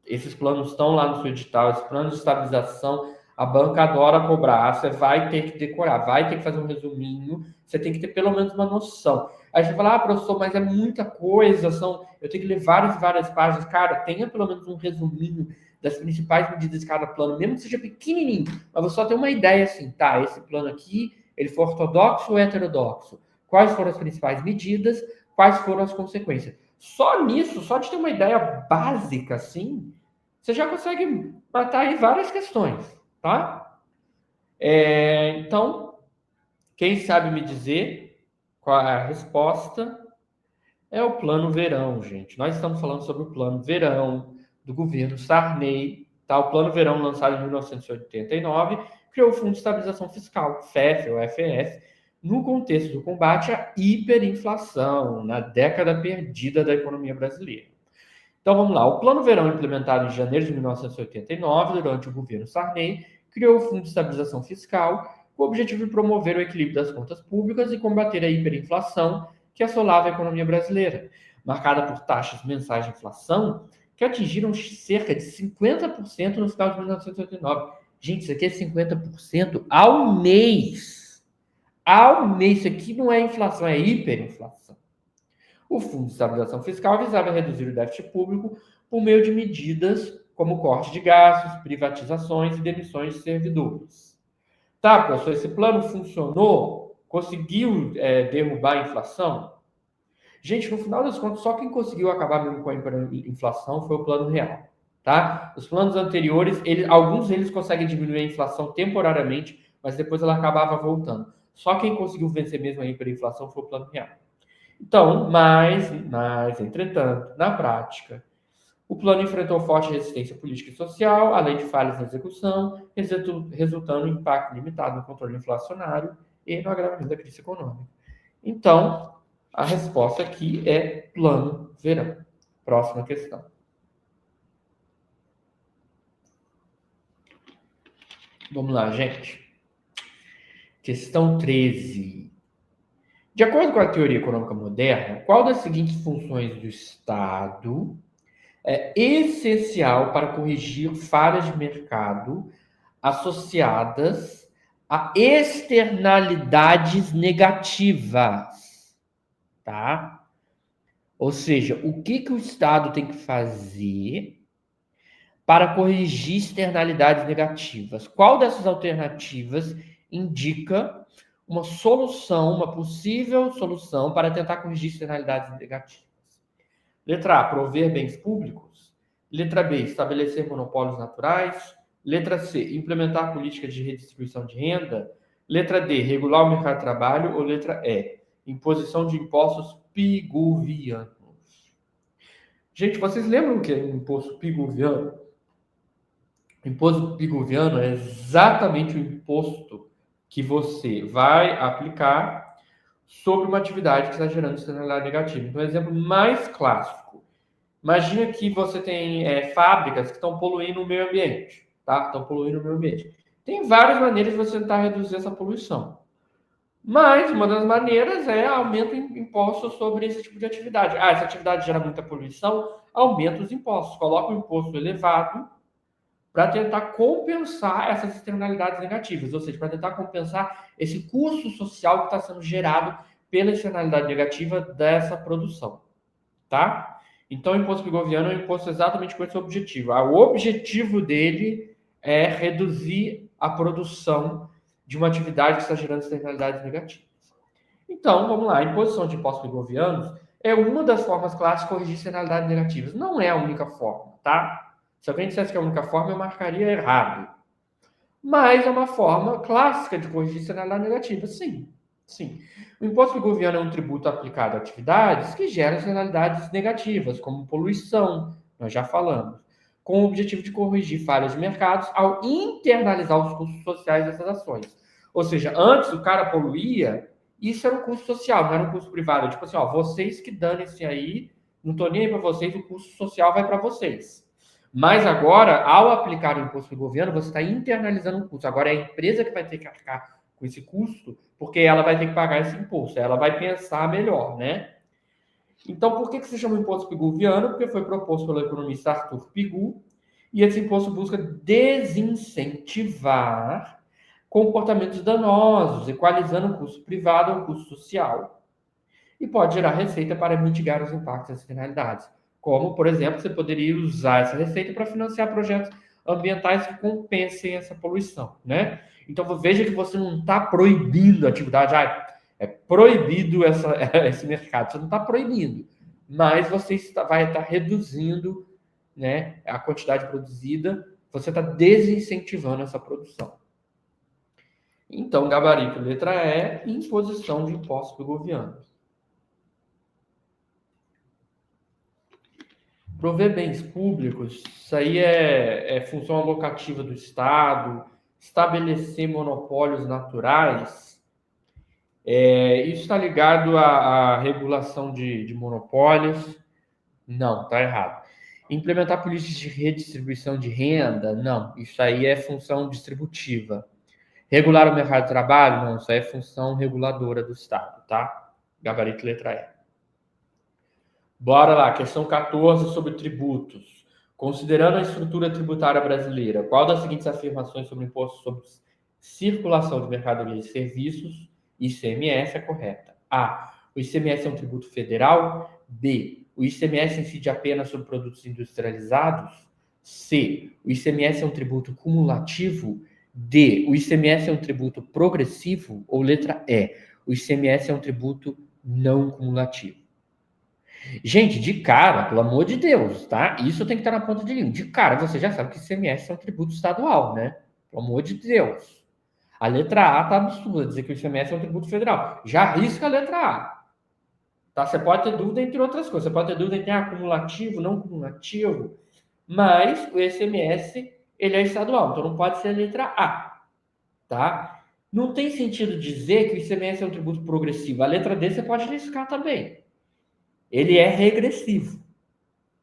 Esses planos estão lá no seu edital. Esses planos de estabilização, a banca adora cobrar. Você vai ter que decorar, vai ter que fazer um resuminho. Você tem que ter pelo menos uma noção. Aí você fala, professor, mas é muita coisa. Eu tenho que ler várias e várias páginas. Cara, tenha pelo menos um resuminho das principais medidas de cada plano, mesmo que seja pequenininho. Mas você só tem uma ideia assim, tá? Esse plano aqui, ele foi ortodoxo ou heterodoxo? Quais foram as principais medidas? Quais foram as consequências? Só nisso, só de ter uma ideia básica assim, você já consegue matar aí várias questões, tá? Então, quem sabe me dizer qual é a resposta? É o Plano Verão, gente. Nós estamos falando sobre o Plano Verão do governo Sarney, tá? O Plano Verão, lançado em 1989, criou o Fundo de Estabilização Fiscal, FEF ou FEF, no contexto do combate à hiperinflação, na década perdida da economia brasileira. Então vamos lá. O Plano Verão, implementado em janeiro de 1989, durante o governo Sarney, criou o Fundo de Estabilização Fiscal com o objetivo de promover o equilíbrio das contas públicas e combater a hiperinflação que assolava a economia brasileira, marcada por taxas mensais de inflação que atingiram cerca de 50% no final de 1989. Gente, isso aqui é 50% ao mês. Ao mês. Isso aqui não é inflação, é hiperinflação. O Fundo de Estabilização Fiscal visava reduzir o déficit público por meio de medidas como corte de gastos, privatizações e demissões de servidores. Tá, professor, esse plano funcionou? Conseguiu derrubar a inflação? Gente, no final das contas, só quem conseguiu acabar mesmo com a inflação foi o Plano Real. Tá? Os planos anteriores, alguns deles conseguem diminuir a inflação temporariamente, mas depois ela acabava voltando. Só quem conseguiu vencer mesmo a hiperinflação foi o Plano Real. Então, entretanto, na prática, O plano enfrentou forte resistência política e social, além de falhas na execução, resultando em impacto limitado no controle inflacionário e no agravamento da crise econômica. Então, a resposta aqui é plano verão. Próxima questão. Vamos lá, gente. Questão 13. De acordo com a teoria econômica moderna, qual das seguintes funções do Estado é essencial para corrigir falhas de mercado associadas a externalidades negativas, tá? Ou seja, o que o Estado tem que fazer para corrigir externalidades negativas? Qual dessas alternativas indica uma solução, uma possível solução para tentar corrigir externalidades negativas? Letra A, prover bens públicos. Letra B, estabelecer monopólios naturais. Letra C, implementar políticas de redistribuição de renda. Letra D, regular o mercado de trabalho. Ou letra E, imposição de impostos piguvianos. Gente, vocês lembram o que é imposto piguviano? O imposto piguviano é exatamente o imposto que você vai aplicar sobre uma atividade que está gerando externalidade negativa. Então, o exemplo mais clássico. Imagina que você tem fábricas que estão poluindo o meio ambiente, tá? Estão poluindo o meio ambiente. Tem várias maneiras de você tentar reduzir essa poluição. Mas uma das maneiras é aumento em impostos sobre esse tipo de atividade. Ah, essa atividade gera muita poluição, aumenta os impostos. Coloca um imposto elevado para tentar compensar essas externalidades negativas, ou seja, para tentar compensar esse custo social que está sendo gerado pela externalidade negativa dessa produção, tá? Então, o imposto piguviano é um imposto exatamente com esse objetivo. O objetivo dele é reduzir a produção de uma atividade que está gerando externalidades negativas. Então, vamos lá. A imposição de impostos piguvianos é uma das formas clássicas de corrigir externalidades negativas. Não é a única forma, tá? Se alguém dissesse que é a única forma, eu marcaria errado. Mas é uma forma clássica de corrigir externalidade negativa, sim. Sim. O imposto piguviano é um tributo aplicado a atividades que geram externalidades negativas, como poluição, nós já falamos, com o objetivo de corrigir falhas de mercados ao internalizar os custos sociais dessas ações. Ou seja, antes o cara poluía, isso era um custo social, não era um custo privado. Tipo assim, ó, vocês que danem-se aí, não tô nem aí para vocês, o custo social vai para vocês. Mas agora, ao aplicar o imposto piguviano, você está internalizando um custo. Agora é a empresa que vai ter que arcar com esse custo, porque ela vai ter que pagar esse imposto. Ela vai pensar melhor, né? Então, por que se chama imposto piguviano? Porque foi proposto pelo economista Arthur Pigou, e esse imposto busca desincentivar comportamentos danosos, equalizando o custo privado ao custo social. E pode gerar receita para mitigar os impactos das externalidades. Como, por exemplo, você poderia usar essa receita para financiar projetos ambientais que compensem essa poluição, né? Então, veja que você não está proibindo a atividade. É proibido esse mercado. Você não está proibindo, mas você vai estar reduzindo, né, a quantidade produzida. Você está desincentivando essa produção. Então, gabarito letra E, imposição de impostos piguvianos. Prover bens públicos, isso aí é função alocativa do Estado, estabelecer monopólios naturais, isso está ligado à regulação de monopólios? Não, está errado. Implementar políticas de redistribuição de renda? Não, isso aí é função distributiva. Regular o mercado de trabalho? Não, isso aí é função reguladora do Estado, tá? Gabarito letra E. Bora lá, questão 14 sobre tributos. Considerando a estrutura tributária brasileira, qual das seguintes afirmações sobre imposto sobre circulação de mercadorias e serviços, ICMS, é correta? A. O ICMS é um tributo federal. B. O ICMS incide apenas sobre produtos industrializados. C. O ICMS é um tributo cumulativo. D. O ICMS é um tributo progressivo. Ou letra E. O ICMS é um tributo não cumulativo. Gente, de cara, pelo amor de Deus, tá? Isso tem que estar na ponta de língua. De cara, você já sabe que ICMS é um tributo estadual, né? Pelo amor de Deus. A letra A tá absurda, dizer que o ICMS é um tributo federal. Já arrisca a letra A. Tá? Você pode ter dúvida entre outras coisas. Você pode ter dúvida entre acumulativo, não cumulativo, mas o ICMS ele é estadual, então não pode ser a letra A. Tá? Não tem sentido dizer que o ICMS é um tributo progressivo. A letra D você pode riscar também. Ele é regressivo.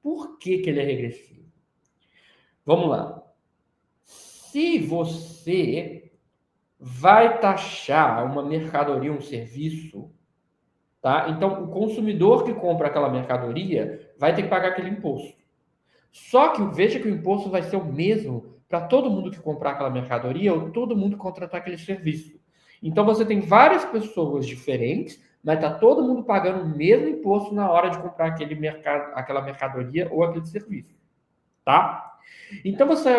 Por que ele é regressivo? Vamos lá. Se você vai taxar uma mercadoria, um serviço, tá? Então, o consumidor que compra aquela mercadoria vai ter que pagar aquele imposto. Só que veja que o imposto vai ser o mesmo para todo mundo que comprar aquela mercadoria ou todo mundo que contratar aquele serviço. Então, você tem várias pessoas diferentes, mas está todo mundo pagando o mesmo imposto na hora de comprar aquela mercadoria ou aquele serviço, tá? Então, você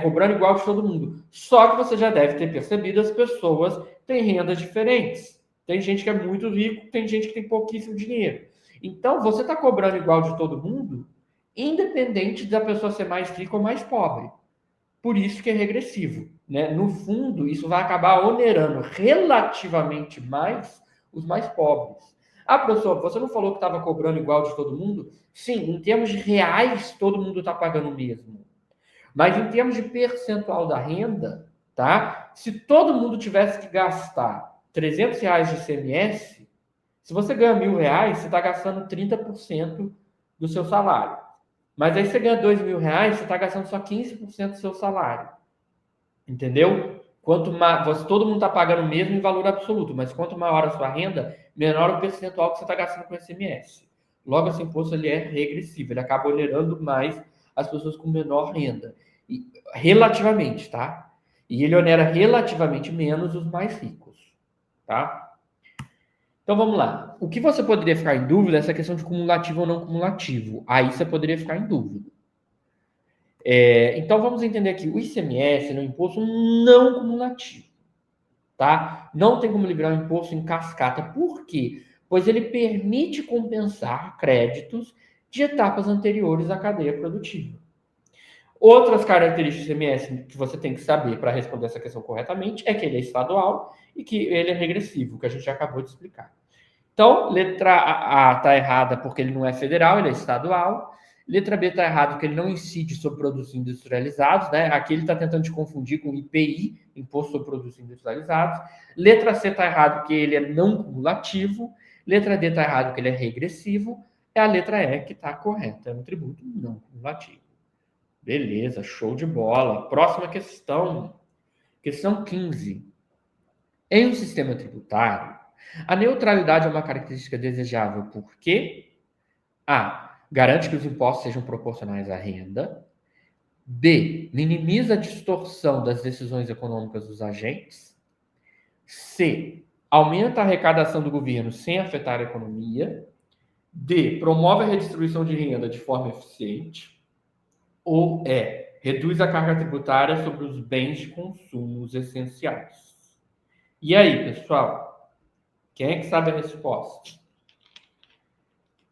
cobrando igual de todo mundo. Só que você já deve ter percebido as pessoas têm rendas diferentes. Tem gente que é muito rico, tem gente que tem pouquíssimo dinheiro. Então, você está cobrando igual de todo mundo, independente da pessoa ser mais rica ou mais pobre. Por isso que é regressivo, né? No fundo, isso vai acabar onerando relativamente mais os mais pobres. Ah, professor, você não falou que estava cobrando igual de todo mundo? Sim, em termos de reais, todo mundo está pagando o mesmo. Mas em termos de percentual da renda, tá? Se todo mundo tivesse que gastar R$ 300 de ICMS, se você ganha R$ 1.000, você está gastando 30% do seu salário. Mas aí você ganha R$ 2.000, você está gastando só 15% do seu salário. Entendeu? Quanto mais, todo mundo está pagando o mesmo em valor absoluto, mas quanto maior a sua renda, menor o percentual que você está gastando com ICMS. Logo, esse imposto ele é regressivo, ele acaba onerando mais as pessoas com menor renda. E, relativamente, tá? E ele onera relativamente menos os mais ricos, tá? Então vamos lá. O que você poderia ficar em dúvida é essa questão de cumulativo ou não cumulativo. Aí você poderia ficar em dúvida. Então vamos entender aqui. O ICMS é um imposto não cumulativo, tá? Não tem como liberar um imposto em cascata. Por quê? Pois ele permite compensar créditos de etapas anteriores à cadeia produtiva. Outras características do ICMS que você tem que saber para responder essa questão corretamente é que ele é estadual e que ele é regressivo, que a gente já acabou de explicar. Então, letra A está errada porque ele não é federal, ele é estadual. Letra B está errada porque ele não incide sobre produtos industrializados, né? Aqui ele está tentando te confundir com IPI, Imposto sobre Produtos Industrializados. Letra C está errado porque ele é não cumulativo. Letra D está errado porque ele é regressivo. É a letra E que está correta, é um tributo não cumulativo. Beleza, show de bola. Próxima questão. Questão 15. Em um sistema tributário, a neutralidade é uma característica desejável porque A. Garante que os impostos sejam proporcionais à renda. B. Minimiza a distorção das decisões econômicas dos agentes. C. Aumenta a arrecadação do governo sem afetar a economia. D. Promove a redistribuição de renda de forma eficiente. Ou E. Reduz a carga tributária sobre os bens de consumo essenciais. E aí, pessoal? Quem é que sabe a resposta?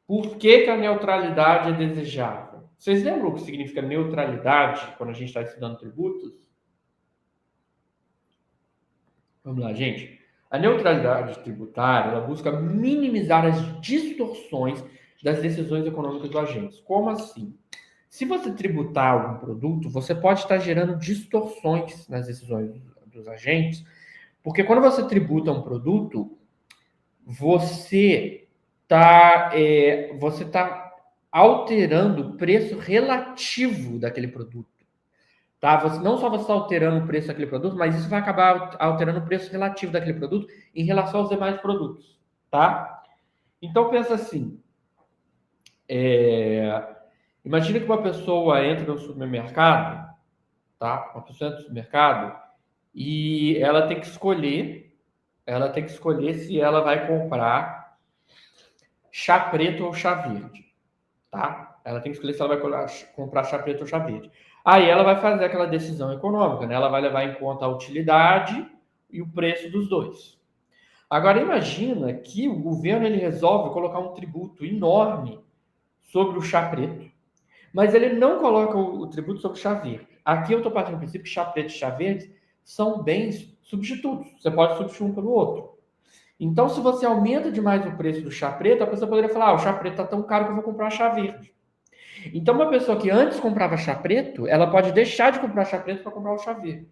Por que a neutralidade é desejável? Vocês lembram o que significa neutralidade quando a gente está estudando tributos? Vamos lá, gente. A neutralidade tributária ela busca minimizar as distorções das decisões econômicas do agente. Como assim? Se você tributar algum produto, você pode estar gerando distorções nas decisões dos agentes, porque quando você tributa um produto, você tá alterando o preço relativo daquele produto. Tá? Não só você está alterando o preço daquele produto, mas isso vai acabar alterando o preço relativo daquele produto em relação aos demais produtos. Tá? Então pensa assim. Imagina que uma pessoa entra no supermercado, tá? Uma pessoa entra no supermercado e ela tem que escolher se ela vai comprar chá preto ou chá verde, tá? Ela tem que escolher se ela vai comprar chá preto ou chá verde. Aí ela vai fazer aquela decisão econômica, né? Ela vai levar em conta a utilidade e o preço dos dois. Agora imagina que o governo ele resolve colocar um tributo enorme sobre o chá preto, mas ele não coloca o tributo sobre o chá verde. Aqui eu estou partindo do princípio que chá preto e chá verde são bens substitutos. Você pode substituir um pelo outro. Então, se você aumenta demais o preço do chá preto, a pessoa poderia falar, o chá preto está tão caro que eu vou comprar chá verde. Então, uma pessoa que antes comprava chá preto, ela pode deixar de comprar chá preto para comprar o chá verde.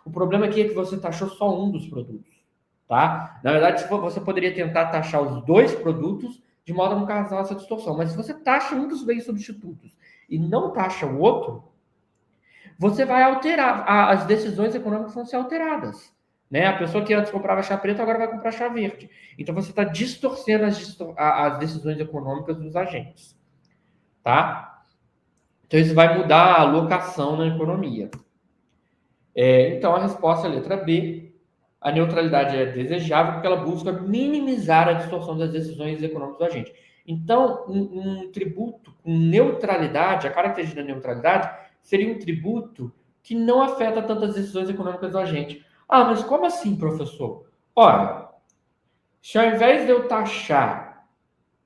O problema aqui é que você taxou só um dos produtos, tá? Na verdade, você poderia tentar taxar os dois produtos de modo a não causar essa distorção. Mas se você taxa um dos bens substitutos e não taxa o outro, você vai alterar, as decisões econômicas vão ser alteradas. Né? A pessoa que antes comprava chá preto agora vai comprar chá verde. Então você está distorcendo as decisões econômicas dos agentes. Tá? Então isso vai mudar a alocação na economia. Então a resposta é a letra B. A neutralidade é desejável porque ela busca minimizar a distorção das decisões econômicas do agente. Então, um tributo com neutralidade, a característica da neutralidade, seria um tributo que não afeta tantas decisões econômicas do agente. Ah, mas como assim, professor? Ora, se ao invés de eu taxar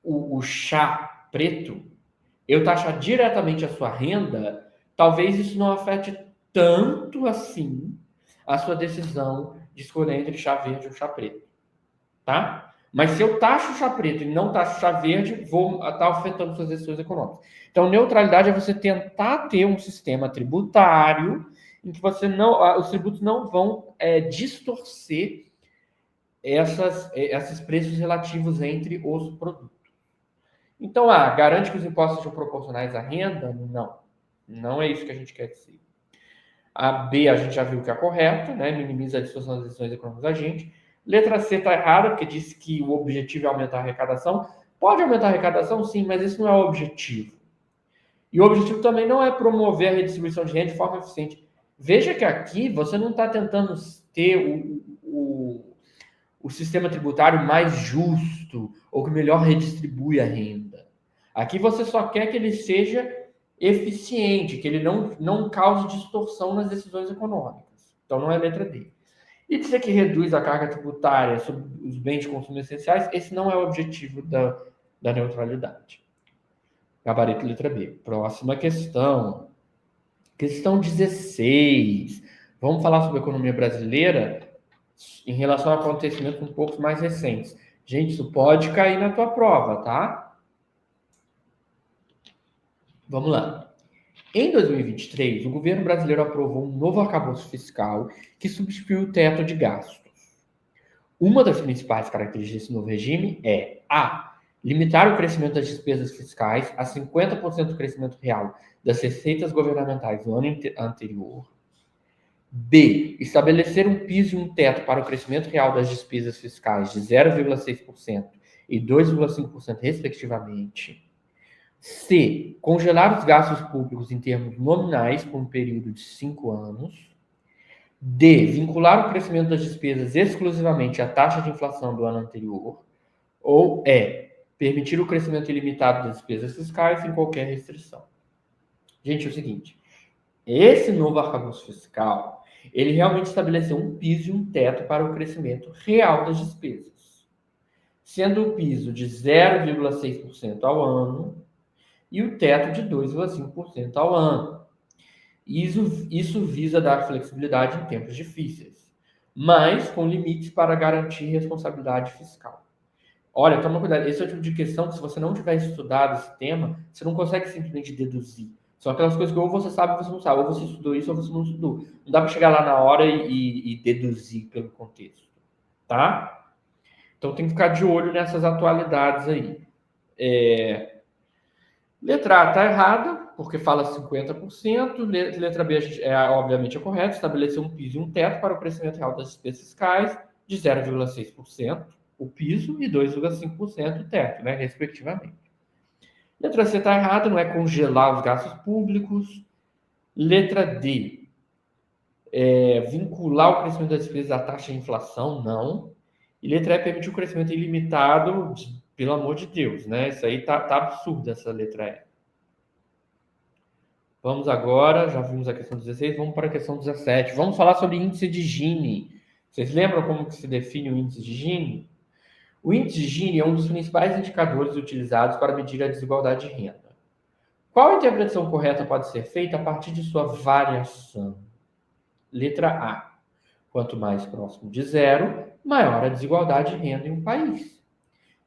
o chá preto, eu taxar diretamente a sua renda, talvez isso não afete tanto assim a sua decisão de escolher entre chá verde ou chá preto, tá? Mas se eu taxo o chá preto e não taxo o chá verde, vou estar afetando suas decisões econômicas. Então, neutralidade é você tentar ter um sistema tributário em que os tributos não vão distorcer esses preços relativos entre os produtos. Então, garante que os impostos sejam proporcionais à renda? Não. Não é isso que a gente quer dizer. A B, a gente já viu que é correta, né? Minimiza a distorção das decisões econômicas da gente. Letra C está errada, porque diz que o objetivo é aumentar a arrecadação. Pode aumentar a arrecadação, sim, mas esse não é o objetivo. E o objetivo também não é promover a redistribuição de renda de forma eficiente. Veja que aqui você não está tentando ter o sistema tributário mais justo ou que melhor redistribui a renda. Aqui você só quer que ele seja eficiente, que ele não cause distorção nas decisões econômicas. Então não é a letra D. E dizer que reduz a carga tributária sobre os bens de consumo essenciais, esse não é o objetivo da neutralidade. Gabarito letra B. Próxima questão. Questão 16. Vamos falar sobre a economia brasileira em relação a acontecimentos um pouco mais recentes. Gente, isso pode cair na tua prova, tá? Vamos lá. Em 2023, o governo brasileiro aprovou um novo arcabouço fiscal que substituiu o teto de gastos. Uma das principais características desse novo regime é a. Limitar o crescimento das despesas fiscais a 50% do crescimento real das receitas governamentais no ano anterior. B. Estabelecer um piso e um teto para o crescimento real das despesas fiscais de 0,6% e 2,5%, respectivamente. C. Congelar os gastos públicos em termos nominais por um período de 5 anos. D. Vincular o crescimento das despesas exclusivamente à taxa de inflação do ano anterior. Ou E. Permitir o crescimento ilimitado das despesas fiscais sem qualquer restrição. Gente, é o seguinte. Esse novo arcabouço fiscal, ele realmente estabeleceu um piso e um teto para o crescimento real das despesas. Sendo o piso de 0,6% ao ano e o teto de 2,5% ao ano. Isso visa dar flexibilidade em tempos difíceis, mas com limites para garantir responsabilidade fiscal. Olha, toma cuidado, esse é o tipo de questão que se você não tiver estudado esse tema, você não consegue simplesmente deduzir. São aquelas coisas que ou você sabe ou você não sabe, ou você estudou isso ou você não estudou. Não dá para chegar lá na hora e deduzir pelo contexto, tá? Então tem que ficar de olho nessas atualidades aí. Letra A está errada, porque fala 50%. Letra B, obviamente, é correta. Estabelecer um piso e um teto para o crescimento real das despesas fiscais de 0,6%, o piso, e 2,5% o teto, né, respectivamente. Letra C está errada, não é congelar os gastos públicos. Letra D, vincular o crescimento das despesas à taxa de inflação, não. E letra E, permitir o crescimento ilimitado, pelo amor de Deus, né? Isso aí tá absurdo, essa letra E. Vamos agora, já vimos a questão 16, vamos para a questão 17. Vamos falar sobre índice de Gini. Vocês lembram como que se define o índice de Gini? O índice de Gini é um dos principais indicadores utilizados para medir a desigualdade de renda. Qual a interpretação correta pode ser feita a partir de sua variação? Letra A. Quanto mais próximo de zero, maior a desigualdade de renda em um país.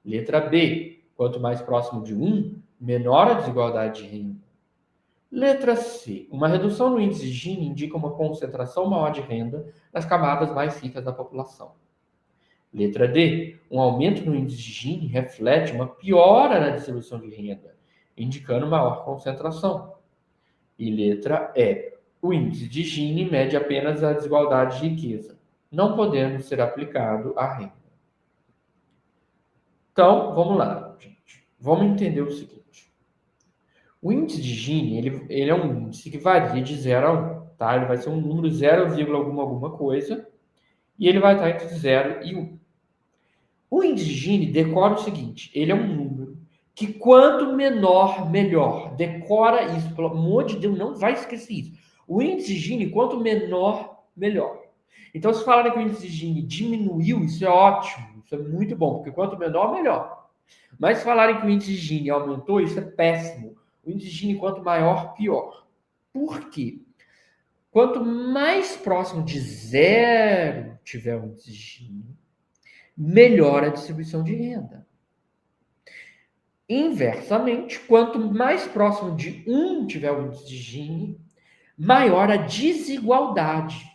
Letra B. Quanto mais próximo de 1, menor a desigualdade de renda. Letra C. Uma redução no índice Gini indica uma concentração maior de renda nas camadas mais ricas da população. Letra D. Um aumento no índice Gini reflete uma piora na distribuição de renda, indicando maior concentração. E letra E. O índice de Gini mede apenas a desigualdade de riqueza, não podendo ser aplicado à renda. Então, vamos lá, gente. Vamos entender o seguinte. O índice de Gini, ele é um índice que varia de 0 a 1, tá? Ele vai ser um número 0, alguma coisa, e ele vai estar entre 0 e 1. O índice de Gini decora o seguinte, ele é um número que quanto menor, melhor. Decora isso, pelo amor de Deus, não vai esquecer isso. O índice de Gini, quanto menor, melhor. Então, se falarem que o índice de Gini diminuiu, isso é ótimo, isso é muito bom, porque quanto menor, melhor. Mas se falarem que o índice de Gini aumentou, isso é péssimo. O índice de Gini, quanto maior, pior. Por quê? Quanto mais próximo de zero tiver o índice de Gini, melhor a distribuição de renda. Inversamente, quanto mais próximo de 1 tiver o índice de Gini, maior a desigualdade,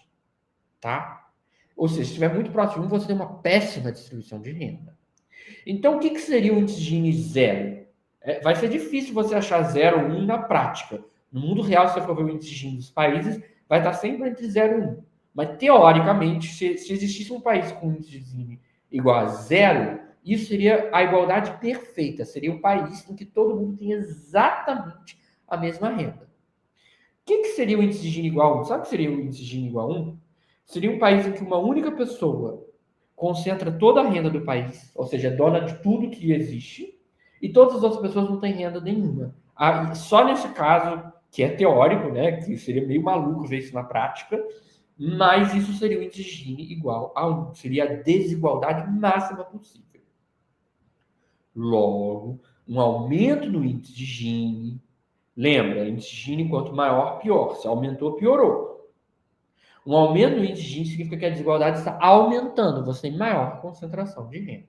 tá? Ou seja, se estiver muito próximo de 1, você tem uma péssima distribuição de renda. Então, o que seria o índice de Gini zero? Vai ser difícil você achar 0 ou 1 na prática. No mundo real, se você for ver o índice de Gini dos países, vai estar sempre entre 0 e 1. Mas, teoricamente, se existisse um país com índice de Gini igual a 0, isso seria a igualdade perfeita. Seria um país em que todo mundo tem exatamente a mesma renda. O que seria o índice de Gini igual a 1? Sabe o que seria o índice de Gini igual a 1? Seria um país em que uma única pessoa concentra toda a renda do país, ou seja, é dona de tudo que existe, e todas as outras pessoas não têm renda nenhuma. Só nesse caso, que é teórico, né, que seria meio maluco ver isso na prática, mas isso seria o índice de Gini igual a 1. Seria a desigualdade máxima possível. Logo, um aumento no índice de Gini, lembra, índice de Gini quanto maior, pior. Se aumentou, piorou. Um aumento no índice de Gini significa que a desigualdade está aumentando, você tem maior concentração de renda.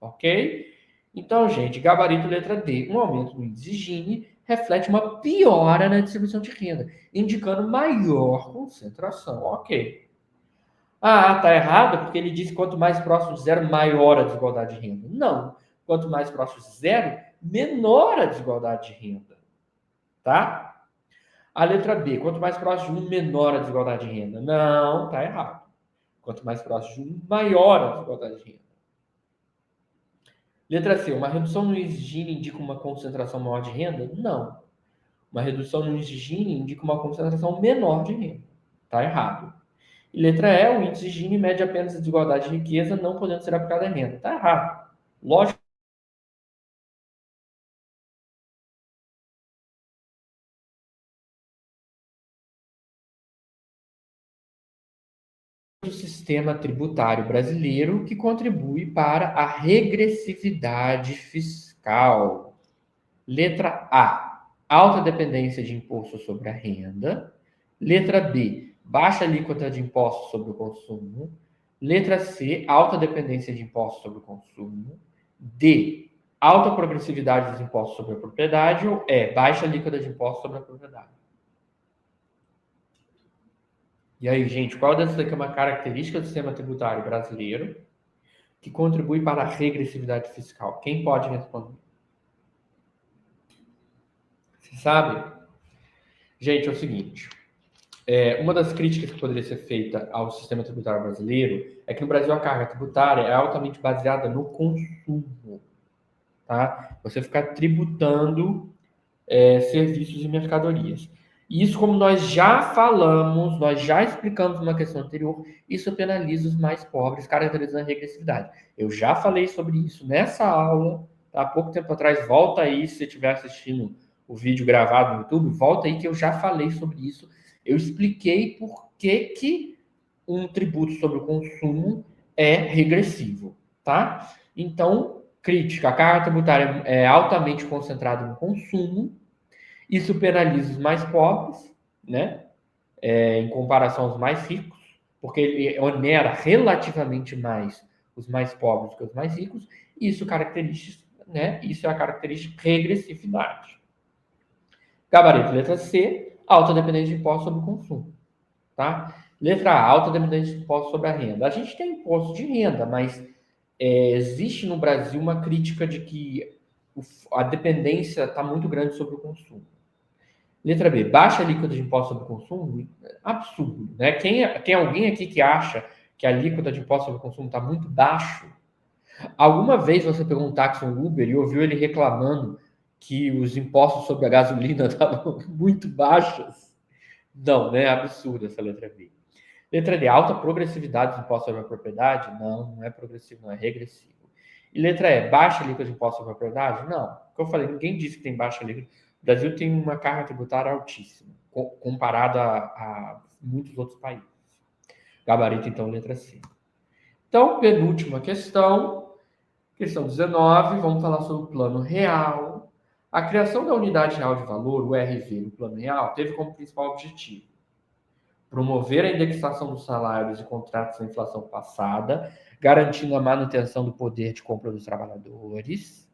Ok? Então, gente, gabarito letra D. Um aumento no índice de Gini reflete uma piora na distribuição de renda, indicando maior concentração. Ok. Ah, tá errado, porque ele diz que quanto mais próximo de zero, maior a desigualdade de renda. Não. Quanto mais próximo de zero, menor a desigualdade de renda. Tá? A letra B, quanto mais próximo de 1, menor a desigualdade de renda. Não, tá errado. Quanto mais próximo de 1, maior a desigualdade de renda. Letra C, uma redução no índice de Gini indica uma concentração maior de renda? Não. Uma redução no índice de Gini indica uma concentração menor de renda. Tá errado. E letra E, o índice de Gini mede apenas a desigualdade de riqueza, não podendo ser aplicada à renda. Tá errado. Lógico. Do sistema tributário brasileiro que contribui para a regressividade fiscal. Letra A, alta dependência de imposto sobre a renda. Letra B, baixa alíquota de imposto sobre o consumo. Letra C, alta dependência de imposto sobre o consumo. D, alta progressividade dos impostos sobre a propriedade. Ou E, baixa alíquota de imposto sobre a propriedade. E aí, gente, qual dessas aqui é uma característica do sistema tributário brasileiro que contribui para a regressividade fiscal? Quem pode responder? Você sabe? Gente, é o seguinte. Uma das críticas que poderia ser feita ao sistema tributário brasileiro é que no Brasil a carga tributária é altamente baseada no consumo. Tá? Você ficar tributando serviços e mercadorias. E isso, como nós já falamos, nós já explicamos numa questão anterior, isso penaliza os mais pobres, caracterizando a regressividade. Eu já falei sobre isso nessa aula, tá? Há pouco tempo atrás, volta aí, se você estiver assistindo o vídeo gravado no YouTube, volta aí que eu já falei sobre isso. Eu expliquei por que um tributo sobre o consumo é regressivo, tá? Então, crítica, a carga tributária é altamente concentrada no consumo, isso penaliza os mais pobres, né? Em comparação aos mais ricos, porque ele onera relativamente mais os mais pobres que os mais ricos, e isso caracteriza, né? Isso é a característica regressividade. Gabarito, letra C, alta dependência de impostos sobre o consumo, tá? Letra A, alta dependência de impostos sobre a renda. A gente tem imposto de renda, mas existe no Brasil uma crítica de que a dependência está muito grande sobre o consumo. Letra B, baixa alíquota de imposto sobre o consumo? Absurdo, né? Tem alguém aqui que acha que a alíquota de imposto sobre o consumo está muito baixo? Alguma vez você pegou um táxi no Uber e ouviu ele reclamando que os impostos sobre a gasolina estavam muito baixos? Não, né? É absurdo essa letra B. Letra D, alta progressividade dos impostos sobre a propriedade? Não, não é progressivo, não, é regressivo. E letra E, baixa alíquota de impostos sobre a propriedade? Não. Como eu falei, ninguém disse que tem baixa alíquota. O Brasil tem uma carga tributária altíssima, comparada a muitos outros países. Gabarito, então, letra C. Então, penúltima questão 19, vamos falar sobre o plano real. A criação da unidade real de valor, o RV, no plano real, teve como principal objetivo promover a indexação dos salários e contratos à inflação passada, garantindo a manutenção do poder de compra dos trabalhadores.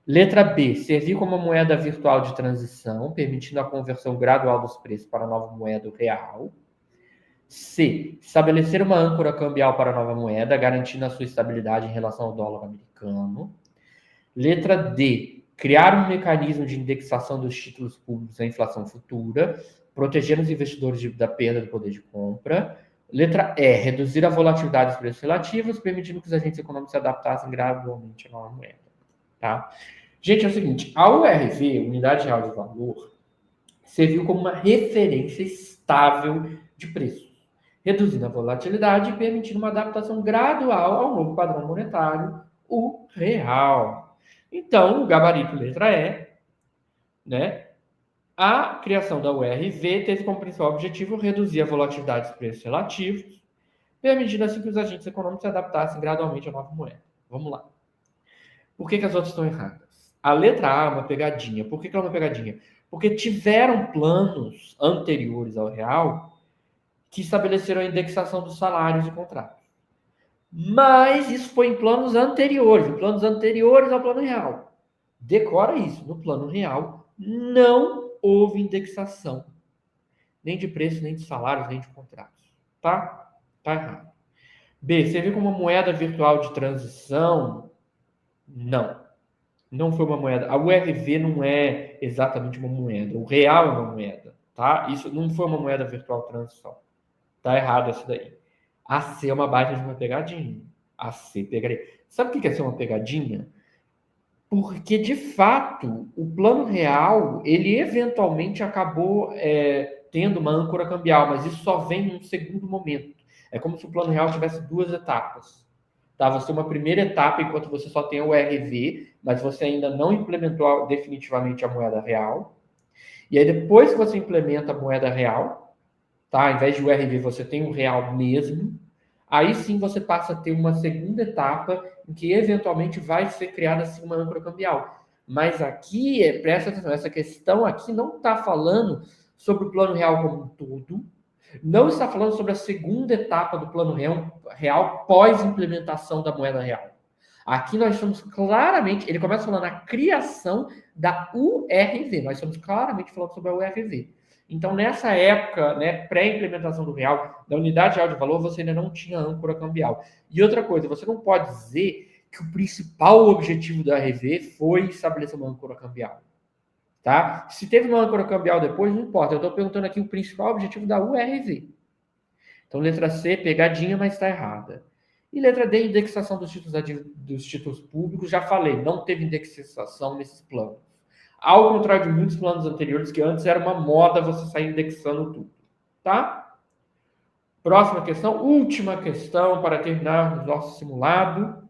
Letra B, servir como moeda virtual de transição, permitindo a conversão gradual dos preços para a nova moeda real. C, estabelecer uma âncora cambial para a nova moeda, garantindo a sua estabilidade em relação ao dólar americano. Letra D, criar um mecanismo de indexação dos títulos públicos à inflação futura, protegendo os investidores da perda do poder de compra. Letra E, reduzir a volatilidade dos preços relativos, permitindo que os agentes econômicos se adaptassem gradualmente à nova moeda. Tá? Gente, é o seguinte, a URV, Unidade Real de Valor, serviu como uma referência estável de preços, reduzindo a volatilidade e permitindo uma adaptação gradual ao novo padrão monetário, o real. Então, o gabarito letra E, né? A criação da URV teve como principal objetivo reduzir a volatilidade dos preços relativos, permitindo assim que os agentes econômicos se adaptassem gradualmente à nova moeda. Vamos lá. Por que as outras estão erradas? A letra A é uma pegadinha. Por que ela é uma pegadinha? Porque tiveram planos anteriores ao real que estabeleceram a indexação dos salários e contratos. Mas isso foi em planos anteriores ao plano real. Decora isso. No plano real, não houve indexação. Nem de preço, nem de salários, nem de contratos. Tá? Tá errado. B, servir como moeda virtual de transição? Não. Não foi uma moeda. A URV não é exatamente uma moeda. O real é uma moeda. Tá? Isso não foi uma moeda virtual de transição. Tá errado isso daí. A C é uma baita de uma pegadinha. A C pegaria. Sabe o que é ser uma pegadinha? Porque, de fato, o plano real, ele eventualmente acabou tendo uma âncora cambial, mas isso só vem num segundo momento. É como se o plano real tivesse duas etapas. Tá? Você tem uma primeira etapa, enquanto você só tem o RV, mas você ainda não implementou definitivamente a moeda real. E aí, depois que você implementa a moeda real, tá? Ao invés de URV, você tem o real mesmo. Aí sim você passa a ter uma segunda etapa em que eventualmente vai ser criada assim, uma âncora cambial. Mas aqui, presta atenção, essa questão aqui não está falando sobre o plano real como um todo, não está falando sobre a segunda etapa do plano real pós-implementação da moeda real. Aqui nós estamos claramente, ele começa falando a criação da URV, nós estamos claramente falando sobre a URV. Então, nessa época, né, pré-implementação do real, da unidade real de valor, você ainda não tinha âncora cambial. E outra coisa, você não pode dizer que o principal objetivo da RV foi estabelecer uma âncora cambial. Tá? Se teve uma âncora cambial depois, não importa. Eu estou perguntando aqui o principal objetivo da URV. Então, letra C, pegadinha, mas está errada. E letra D, indexação dos títulos públicos. Já falei, não teve indexação nesses planos. Ao contrário de muitos planos anteriores, que antes era uma moda você sair indexando tudo. Tá? Próxima questão, última questão para terminar o nosso simulado.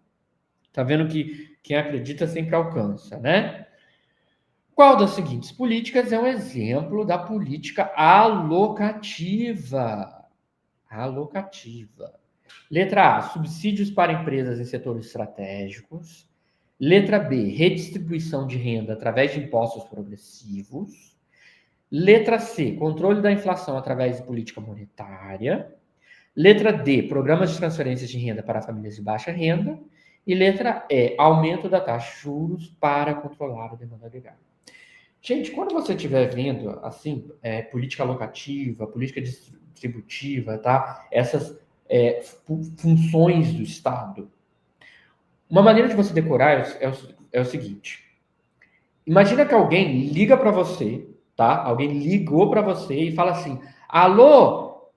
Tá vendo que quem acredita sempre alcança, né? Qual das seguintes políticas é um exemplo da política alocativa? Alocativa. Letra A, subsídios para empresas em setores estratégicos. Letra B, redistribuição de renda através de impostos progressivos. Letra C, controle da inflação através de política monetária. Letra D, programas de transferências de renda para famílias de baixa renda. E letra E, aumento da taxa de juros para controlar a demanda agregada. Gente, quando você estiver vendo, assim, política alocativa, política distributiva, tá? Essas funções do Estado, uma maneira de você decorar é o seguinte. Imagina que alguém liga para você, tá? Alguém ligou para você e fala assim, alô,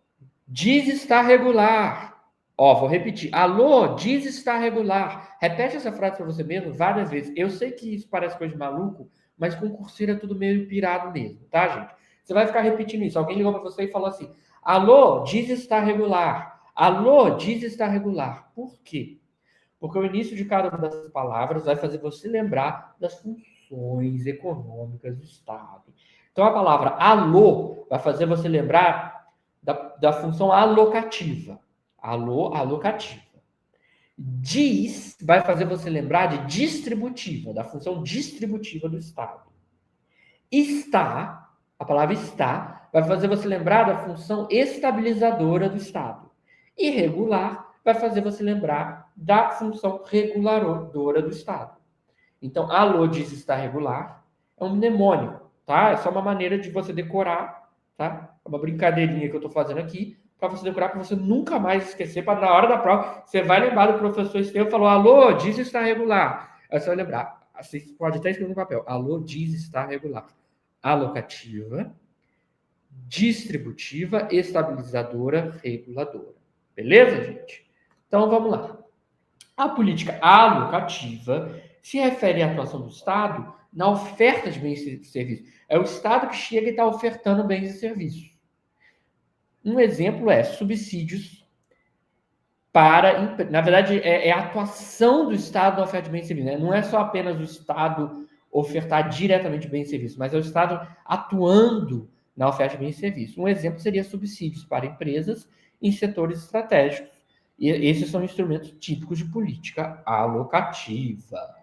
diz estar regular. Ó, vou repetir. Alô, diz estar regular. Repete essa frase para você mesmo várias vezes. Eu sei que isso parece coisa de maluco, mas concurseiro é tudo meio pirado mesmo, tá, gente? Você vai ficar repetindo isso. Alguém ligou para você e falou assim: alô, diz estar regular. Alô, diz estar regular. Por quê? Porque o início de cada uma das palavras vai fazer você lembrar das funções econômicas do Estado. Então, a palavra alô vai fazer você lembrar da função alocativa. Alô, alocativa. Diz vai fazer você lembrar de distributiva, da função distributiva do Estado. Está, a palavra está, vai fazer você lembrar da função estabilizadora do Estado. E regular vai fazer você lembrar da função reguladora do Estado. Então, alô diz está regular é um mnemônico, tá? É só uma maneira de você decorar, tá? É uma brincadeirinha que eu estou fazendo aqui para você decorar, para você nunca mais esquecer, para na hora da prova você vai lembrar do professor Estevão falou, alô, diz está regular. Aí você vai lembrar, você pode até escrever no papel, alô, diz está regular. Alocativa, distributiva, estabilizadora, reguladora. Beleza, gente? Então, vamos lá. A política alocativa se refere à atuação do Estado na oferta de bens e serviços. É o Estado que chega e está ofertando bens e serviços. Um exemplo é subsídios para... Na verdade, é a atuação do Estado na oferta de bens e serviços. Né? Não é só apenas o Estado ofertar diretamente bens e serviços, mas é o Estado atuando na oferta de bens e serviços. Um exemplo seria subsídios para empresas em setores estratégicos. E esses são instrumentos típicos de política alocativa.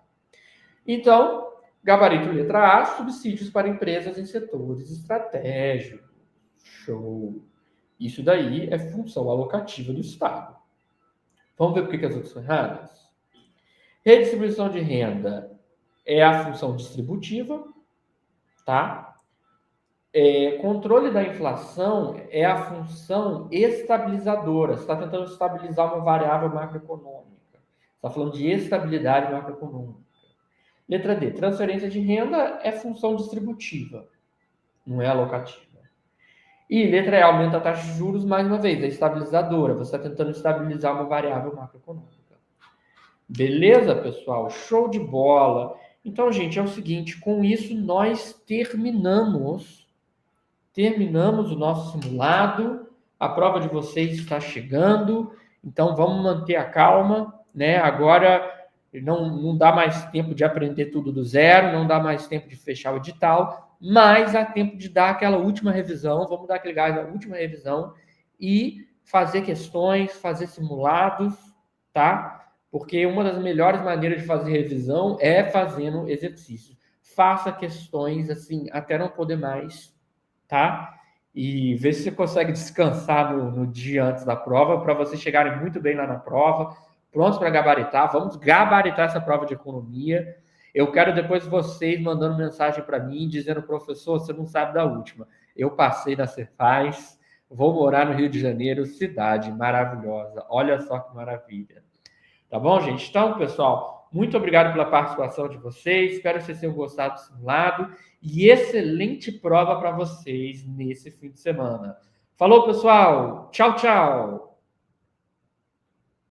Então, gabarito letra A, subsídios para empresas em setores estratégicos. Show! Isso daí é função alocativa do Estado. Vamos ver por que as outras são erradas? Redistribuição de renda é a função distributiva, tá? Controle da inflação é a função estabilizadora. Você está tentando estabilizar uma variável macroeconômica. Você está falando de estabilidade macroeconômica. Letra D. Transferência de renda é função distributiva, não é alocativa. E letra E. Aumenta a taxa de juros, mais uma vez, é estabilizadora. Você está tentando estabilizar uma variável macroeconômica. Beleza, pessoal? Show de bola! Então, gente, é o seguinte, com isso nós terminamos o nosso simulado, a prova de vocês está chegando, então vamos manter a calma, né? Agora não dá mais tempo de aprender tudo do zero, não dá mais tempo de fechar o edital, mas há tempo de dar aquela última revisão, vamos dar aquele gás na última revisão e fazer questões, fazer simulados, tá? Porque uma das melhores maneiras de fazer revisão é fazendo exercícios. Faça questões assim, até não poder mais, tá? E ver se você consegue descansar no dia antes da prova, para vocês chegarem muito bem lá na prova, prontos para gabaritar. Vamos gabaritar essa prova de economia. Eu quero depois vocês mandando mensagem para mim, dizendo, professor, você não sabe da última. Eu passei na Cefaz, vou morar no Rio de Janeiro, cidade maravilhosa. Olha só que maravilha. Tá bom, gente? Então, pessoal, muito obrigado pela participação de vocês. Espero que vocês tenham gostado do simulado. E excelente prova para vocês nesse fim de semana. Falou, pessoal. Tchau, tchau.